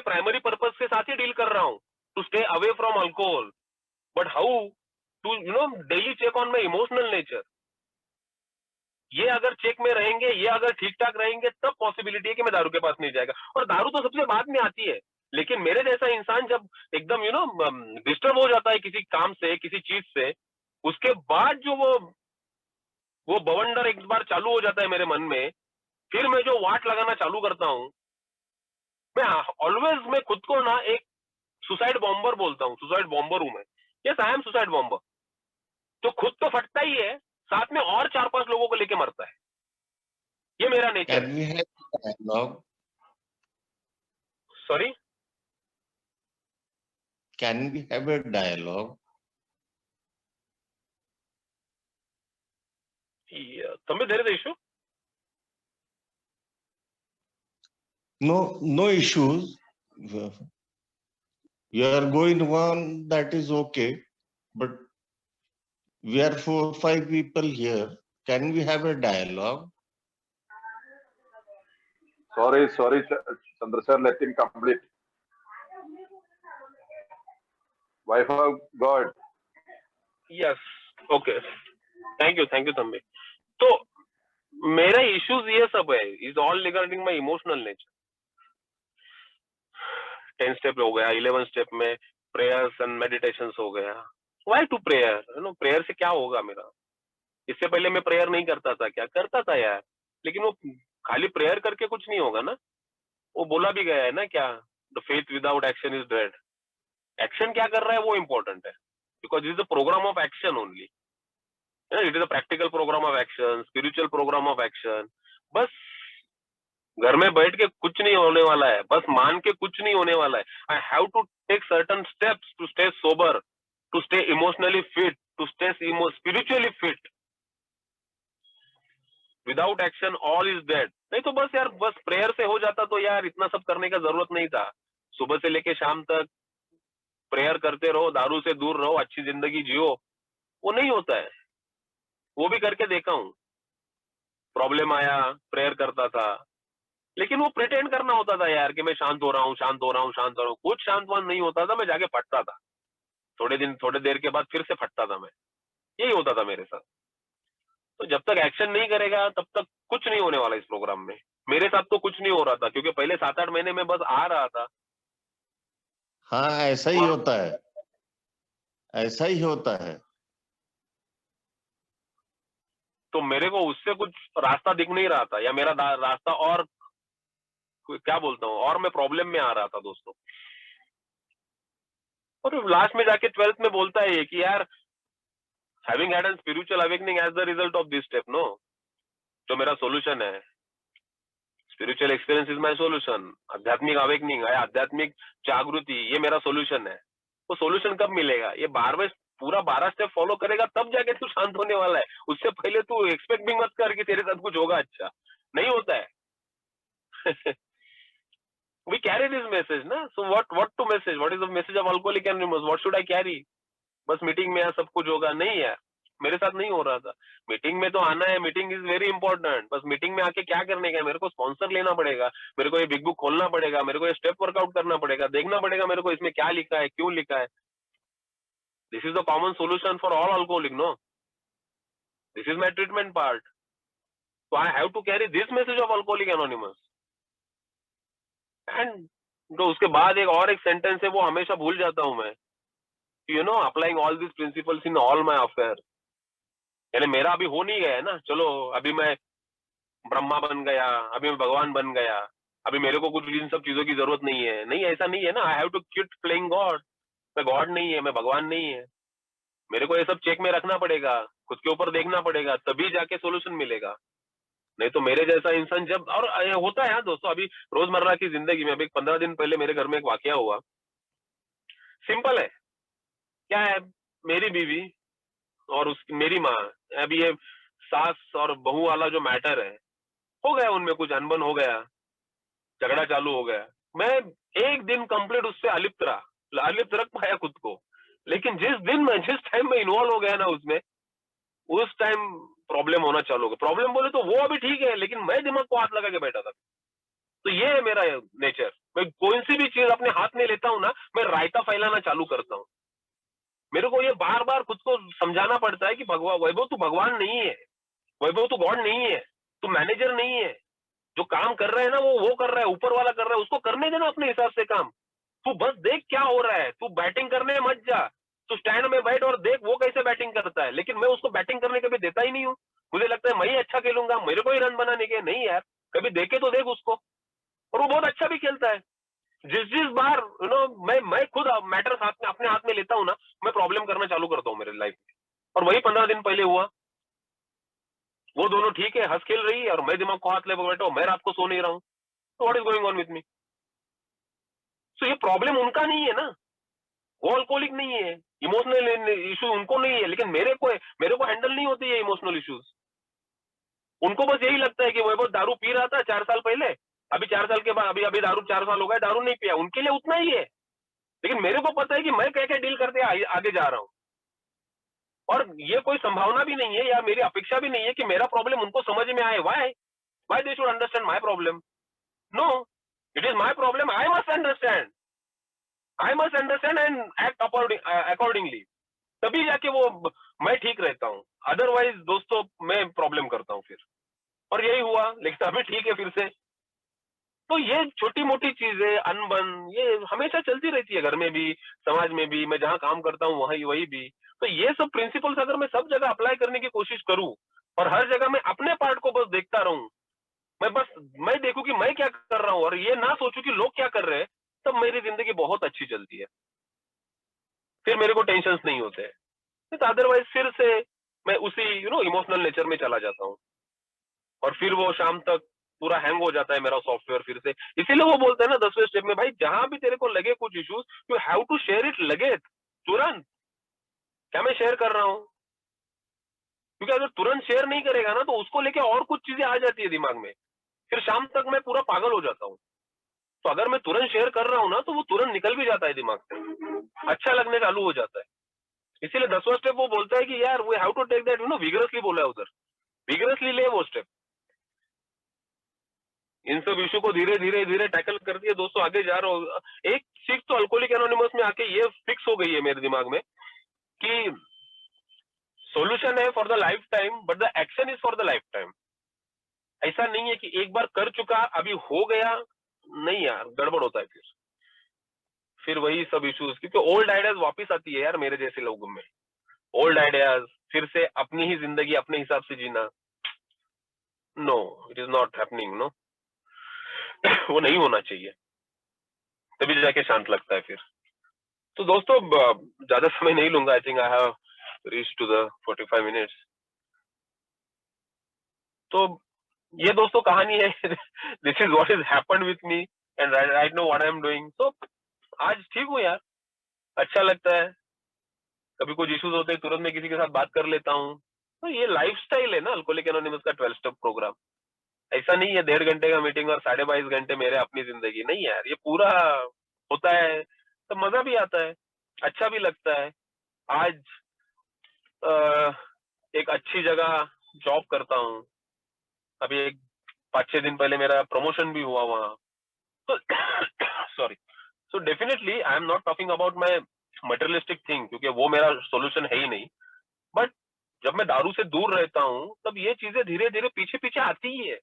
प्राइमरी पर्पज के साथ ही डील कर रहा हूँ, to stay away from alcohol. But how to daily check on my emotional nature. ये अगर चेक में रहेंगे, ये अगर ठीक ठाक रहेंगे, तब पॉसिबिलिटी है कि मैं दारू के पास नहीं जाएगा। और दारू तो सबसे बाद में आती है। लेकिन मेरे जैसा इंसान जब एकदम डिस्टर्ब हो जाता है किसी काम से, किसी चीज से, उसके बाद जो वो बवंडर एक बार चालू हो जाता है मेरे मन में, फिर मैं जो वाट लगाना चालू करता हूँ, मैं ऑलवेज मैं खुद को ना एक सुसाइड बॉम्बर बोलता हूँ। सुसाइड बॉम्बर हूं मैं। Yes, I M suicide bomber. तो खुद तो फटता ही है, साथ में और 4-5 लोगों को लेके मरता है। ये मेरा nature Can we have a dialogue? Sorry, Can we have a dialogue? तंबी there is issue. No issues. You are going on, that is okay. But we are 4-5 people here. Can we have a dialogue? Sorry, Chandra sir, let him complete. Wife of God. Yes, okay, thank you तंबी। तो मेरा issues ये सब है, is all regarding my emotional nature. 10 step हो गया, 11 step में prayers and meditations हो गया. Why to prayer? प्रेयर से क्या होगा मेरा? इससे पहले मैं प्रेयर नहीं करता था क्या? करता था यार, लेकिन वो खाली प्रेयर करके कुछ नहीं होगा ना. वो बोला भी गया है ना क्या, the faith without action is dead. Action क्या कर रहा है वो इंपॉर्टेंट है, because it is the program of action only. It is a practical program of action, spiritual program of action. बस घर में बैठ के कुछ नहीं होने वाला है, बस मान के कुछ नहीं होने वाला है. I have to take certain steps to stay sober, to stay emotionally fit, to stay spiritually fit. Without action all is dead. नहीं तो बस यार, बस प्रेयर से हो जाता तो यार इतना सब करने का जरूरत नहीं था. सुबह से लेके शाम तक प्रेयर करते रहो, दारू से दूर रहो, अच्छी जिंदगी जियो. वो नहीं होता है. वो भी करके देखा हूं. प्रॉब्लम आया, प्रेयर करता था, लेकिन वो प्रिटेंड करना होता था यार कि मैं शांत हो रहा हूँ, शांत हो रहा हूँ, शांत हो रहा हूँ. कुछ शांतवान नहीं होता था. मैं जाके फटता था. थोड़े देर के बाद फिर से फटता था मैं. यही होता था मेरे साथ. तो जब तक एक्शन नहीं करेगा तब तक कुछ नहीं होने वाला इस प्रोग्राम में. मेरे साथ तो कुछ नहीं हो रहा था, क्योंकि पहले 7-8 महीने में बस आ रहा था. हाँ, ऐसा ही होता है, ऐसा ही होता है. तो मेरे को उससे कुछ रास्ता दिख नहीं रहा था, या मेरा रास्ता और क्या बोलता हूँ, और मैं प्रॉब्लम में आ रहा था दोस्तों. और लास्ट में जाके 12th में बोलता है कि यार, having had a spiritual awakening as the result of this step, no, जो मेरा सॉल्यूशन है. Spiritual experience is my solution. आध्यात्मिक अवेकनिंग है, आध्यात्मिक जागृति, ये मेरा सॉल्यूशन है. वो सॉल्यूशन कब मिलेगा? ये 12 स्टेप फॉलो करेगा तब जाके तू शांत होने वाला है. उससे पहले तू एक्सपेक्ट भी मत कर कि तेरे साथ कुछ होगा. अच्छा नहीं होता है. We carry this message, ना. So what to message? What is the message of Alcoholics Anonymous? What should I carry? बस मीटिंग में सब कुछ होगा? नहीं यार, मेरे साथ नहीं हो रहा था. मीटिंग में तो आना है, मीटिंग इज वेरी इंपॉर्टेंट. बस मीटिंग में आके क्या करने का? मेरे को स्पॉन्सर लेना पड़ेगा, मेरे को ये बिग बुक खोलना पड़ेगा, मेरे को ये स्टेप वर्कआउट करना पड़ेगा, देखना पड़ेगा मेरे को इसमें क्या लिखा है, क्यों लिखा है. This is the common solution for all alcoholic, no. This is my treatment part. So I have to carry this message of Alcoholics Anonymous. And तो उसके बाद एक सेंटेंस है, वो हमेशा भूल जाता हूं मैं. Applying all this principles in all my affair. यानी मेरा अभी हो नहीं गया है ना. चलो अभी मैं ब्रह्मा बन गया, अभी मैं भगवान बन गया, अभी मेरे को कुछ इन सब चीजों की जरूरत नहीं है. नहीं, ऐसा नहीं है ना. I have to quit playing God. मैं गॉड नहीं है, मैं भगवान नहीं है. मेरे को ये सब चेक में रखना पड़ेगा, खुद के ऊपर देखना पड़ेगा, तभी जाके सोल्यूशन मिलेगा. नहीं तो मेरे जैसा इंसान जब, और होता है दोस्तों, अभी रोजमर्रा की जिंदगी में, अभी 15 दिन पहले मेरे घर में एक वाकया हुआ. सिंपल है. क्या है, मेरी बीवी और मेरी माँ, अभी ये सास और बहू वाला जो मैटर है, हो गया उनमें कुछ अनबन हो गया, झगड़ा चालू हो गया. मैं एक दिन कंप्लीट उससे अलिप्त रख पाया खुद को. लेकिन जिस टाइम में इन्वॉल्व हो गया ना उसमें, उस टाइम प्रॉब्लम होना चालू हो गया. प्रॉब्लम बोले तो वो अभी ठीक है, लेकिन मैं दिमाग को हाथ लगा के बैठा था. तो ये है मेरा नेचर. मैं कोई सी भी चीज अपने हाथ में लेता हूँ ना, मैं रायता फैलाना चालू करता हूँ. मेरे को ये बार बार खुद को समझाना पड़ता है कि वैभव तू भगवान नहीं है, वैभव तू गॉड नहीं है, तू मैनेजर नहीं है. जो काम कर रहा है ना वो कर रहा है, ऊपर वाला कर रहा है, उसको करने देना अपने हिसाब से काम. तू बस देख क्या हो रहा है. तू बैटिंग करने मत जा, तू स्टैंड में बैठ और देख वो कैसे बैटिंग करता है. लेकिन मैं उसको बैटिंग करने कभी देता ही नहीं हूँ. मुझे लगता है मैं ही अच्छा खेलूंगा, मेरे को ही रन बनाने के. नहीं यार, कभी देखे तो देख उसको. और वो बहुत अच्छा भी खेलता है. जिस बार मैं खुद मैटर्स अपने हाथ में लेता हूँ ना, मैं प्रॉब्लम करना चालू करता हूँ मेरे लाइफ में. और वही 15 दिन पहले हुआ. वो दोनों ठीक है, हंस खेल रही है, और मैं दिमाग को हाथ ले बैठा हूँ, मैं रात को सो नहीं रहा हूँ. तो what is going on with me? So ये प्रॉब्लम उनका नहीं है ना, वो अल्कोहलिक नहीं है, इमोशनल इशू उनको नहीं है. लेकिन मेरे को हैंडल नहीं होती है इमोशनल इश्यूज. उनको बस यही लगता है कि वो बहुत दारू पी रहा था 4 साल पहले, अभी 4 साल के बाद अभी दारू 4 साल हो गए, दारू नहीं पिया. उनके लिए उतना ही है. लेकिन मेरे को पता है कि मैं क्या डील करते आगे जा रहा हूं. और ये कोई संभावना भी नहीं है या मेरी अपेक्षा भी नहीं है कि मेरा प्रॉब्लम उनको समझ में आए. Why they should understand my problem? No, it is my problem. I must understand and act accordingly. तभी जाके वो मैं ठीक रहता हूँ. अदरवाइज दोस्तों मैं प्रॉब्लम करता हूँ फिर. और यही हुआ. लेकिन अभी ठीक है फिर से. तो ये छोटी मोटी चीजें अनबन ये हमेशा चलती रहती है, घर में भी, समाज में भी, मैं जहाँ काम करता हूँ वही भी। तो ये सब प्रिंसिपल्स अगर मैं सब जगह अप्लाई करने की कोशिश करूँ और हर जगह मैं अपने पार्ट को बस देखता रहूं, मैं देखूं कि मैं क्या कर रहा हूं और ये ना सोचूं कि लोग क्या कर रहे हैं, तब मेरी जिंदगी बहुत अच्छी चलती है। फिर मेरे को टेंशन नहीं होते हैं। तो अदरवाइज फिर से मैं उसी इमोशनल नेचर में चला जाता हूँ और फिर वो शाम तक पूरा हैंग हो जाता है मेरा सॉफ्टवेयर फिर से। इसीलिए वो बोलते हैं ना 10वें स्टेप में, भाई जहां भी तेरे को लगे कुछ issues, you have to share it लगे तुरंत। क्या मैं शेयर कर रहा हूँ? क्योंकि अगर तुरंत शेयर नहीं करेगा ना, तो उसको लेके और कुछ चीजें आ जाती है दिमाग में, फिर शाम तक मैं पूरा पागल हो जाता हूँ। तो अगर मैं तुरंत शेयर कर रहा हूँ ना, तो वो तुरंत निकल भी जाता है दिमाग से, अच्छा लगने चालू हो जाता है। इसीलिए 10वां स्टेप वो बोलता है कि यार we have to take that vigorously, बोला है उधर, विगरसली ले वो स्टेप। इन सब इशू को धीरे धीरे धीरे टैकल कर दिए दोस्तों, आगे जा रहा हूँ। एक चीज तो अल्कोहलिक एनोनिमस में आके ये फिक्स हो गई है मेरे दिमाग में कि सॉल्यूशन है for the life time, but the action is for the life time. ऐसा नहीं है कि एक बार कर चुका अभी हो गया, नहीं यार, गड़बड़ होता है फिर वही सब इश्यूज, क्योंकि ओल्ड आइडियाज वापस आती है यार मेरे जैसे लोगों में। ओल्ड आइडियाज, फिर से अपनी ही जिंदगी अपने हिसाब से जीना, no, it is not happening, no. वो नहीं होना चाहिए, तभी जाके शांत लगता है फिर। तो दोस्तों ज्यादा समय नहीं लूंगा, I think I have reach to the 45 minutes. तो ये दोस्तों कहानी है, this is what is happened with me and right now what I am doing. तो आज ठीक हूँ यार, अच्छा लगता है। कभी कुछ इश्यूज होते हैं तुरंत मैं किसी के साथ बात कर लेता हूँ। तो ये लाइफस्टाइल है ना अल्कोहलिक एनोनिमस का 12 स्टेप प्रोग्राम। ऐसा नहीं है 1.5 घंटे का मीटिंग और 22.5 घंटे मेरे अपनी जिंदगी, नहीं यार, ये पूरा होता है तो मजा भी आता है, अच्छा भी लगता है। आज एक अच्छी जगह जॉब करता हूँ, अभी एक 5-6 दिन पहले मेरा प्रमोशन भी हुआ वहां। तो sorry, so definitely I am not talking about my materialistic thing, क्योंकि वो मेरा सोल्यूशन है ही नहीं। बट जब मैं दारू से दूर रहता हूँ तब ये चीजें धीरे धीरे पीछे पीछे आती ही है।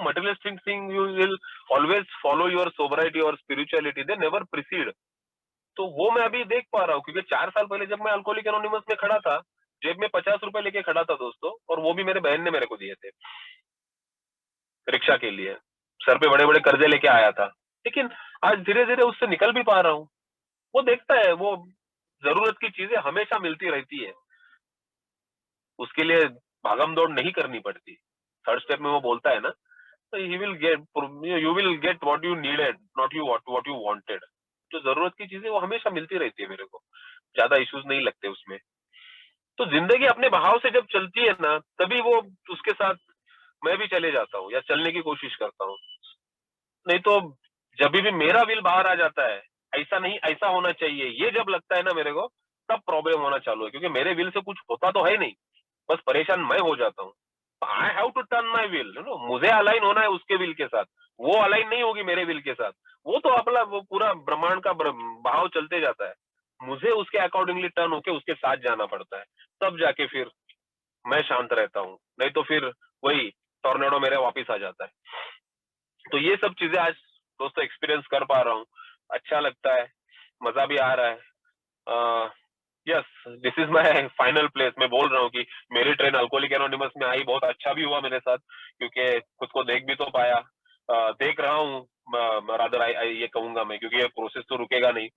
materialistic thing, you will always follow your sobriety or spirituality, they never precede। तो वो मैं अभी देख पा रहा हूँ, क्योंकि 4 साल पहले जब मैं अल्कोहलिक एनोनिमस में खड़ा था, जेब में 50 रुपए लेके खड़ा था दोस्तों, और वो भी मेरे बहन ने मेरे को दिए थे रिक्शा के लिए, सर पे बड़े बड़े कर्जे लेके आया था। लेकिन आज धीरे धीरे उससे निकल भी पा रहा हूँ। वो देखता है, वो जरूरत की चीजें हमेशा मिलती रहती है, उसके लिए भागम दौड़ नहीं करनी पड़ती। 3rd स्टेप में वो बोलता है ना, he will get, you will get what you needed, not you what you wanted। जो जरूरत की चीजें वो हमेशा मिलती रहती है मेरे को, ज्यादा इश्यूज नहीं लगते उसमें। तो जिंदगी अपने बहाव से जब चलती है ना, तभी वो उसके साथ मैं भी चले जाता हूँ या चलने की कोशिश करता हूँ। नहीं तो जब भी मेरा विल बाहर आ जाता है, ऐसा नहीं ऐसा होना चाहिए, ये जब लगता है ना मेरे को, तब प्रॉब्लम होना चालू है, क्योंकि मेरे विल से कुछ होता तो है नहीं, बस परेशान मैं हो जाता हूँ। I have to turn my will, मुझे अलाइन होना है उसके विल के साथ, वो अलाइन नहीं होगी मेरे विल के साथ। वो तो अपना वो पूरा ब्रह्मांड का बहाव चलते जाता है, मुझे उसके अकॉर्डिंगली टर्न होके उसके साथ जाना पड़ता है, तब जाके फिर मैं शांत रहता हूँ। नहीं तो फिर वही टॉर्नेडो मेरे वापिस आ जाता है। तो ये सब चीजें आज दोस्तों एक्सपीरियंस कर पा रहा हूँ, अच्छा लगता है, मजा भी आ रहा है। Yes, this is my final place. मैं बोल रहा हूँ कि मेरी ट्रेन अल्कोहलिक एनोनिमस में आई, बहुत अच्छा भी हुआ मेरे साथ, क्योंकि खुद को देख भी तो पाया, देख रहा हूँ रादर ये कहूंगा मैं, क्योंकि ये प्रोसेस तो रुकेगा नहीं।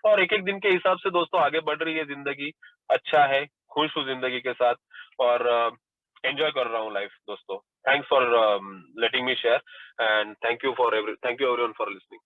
और एक एक दिन के हिसाब से दोस्तों आगे बढ़ रही है जिंदगी, अच्छा है, खुश हूँ जिंदगी के साथ, और एंजॉय कर रहा हूँ लाइफ दोस्तों। Thanks for letting me share, and thank you everyone for listening.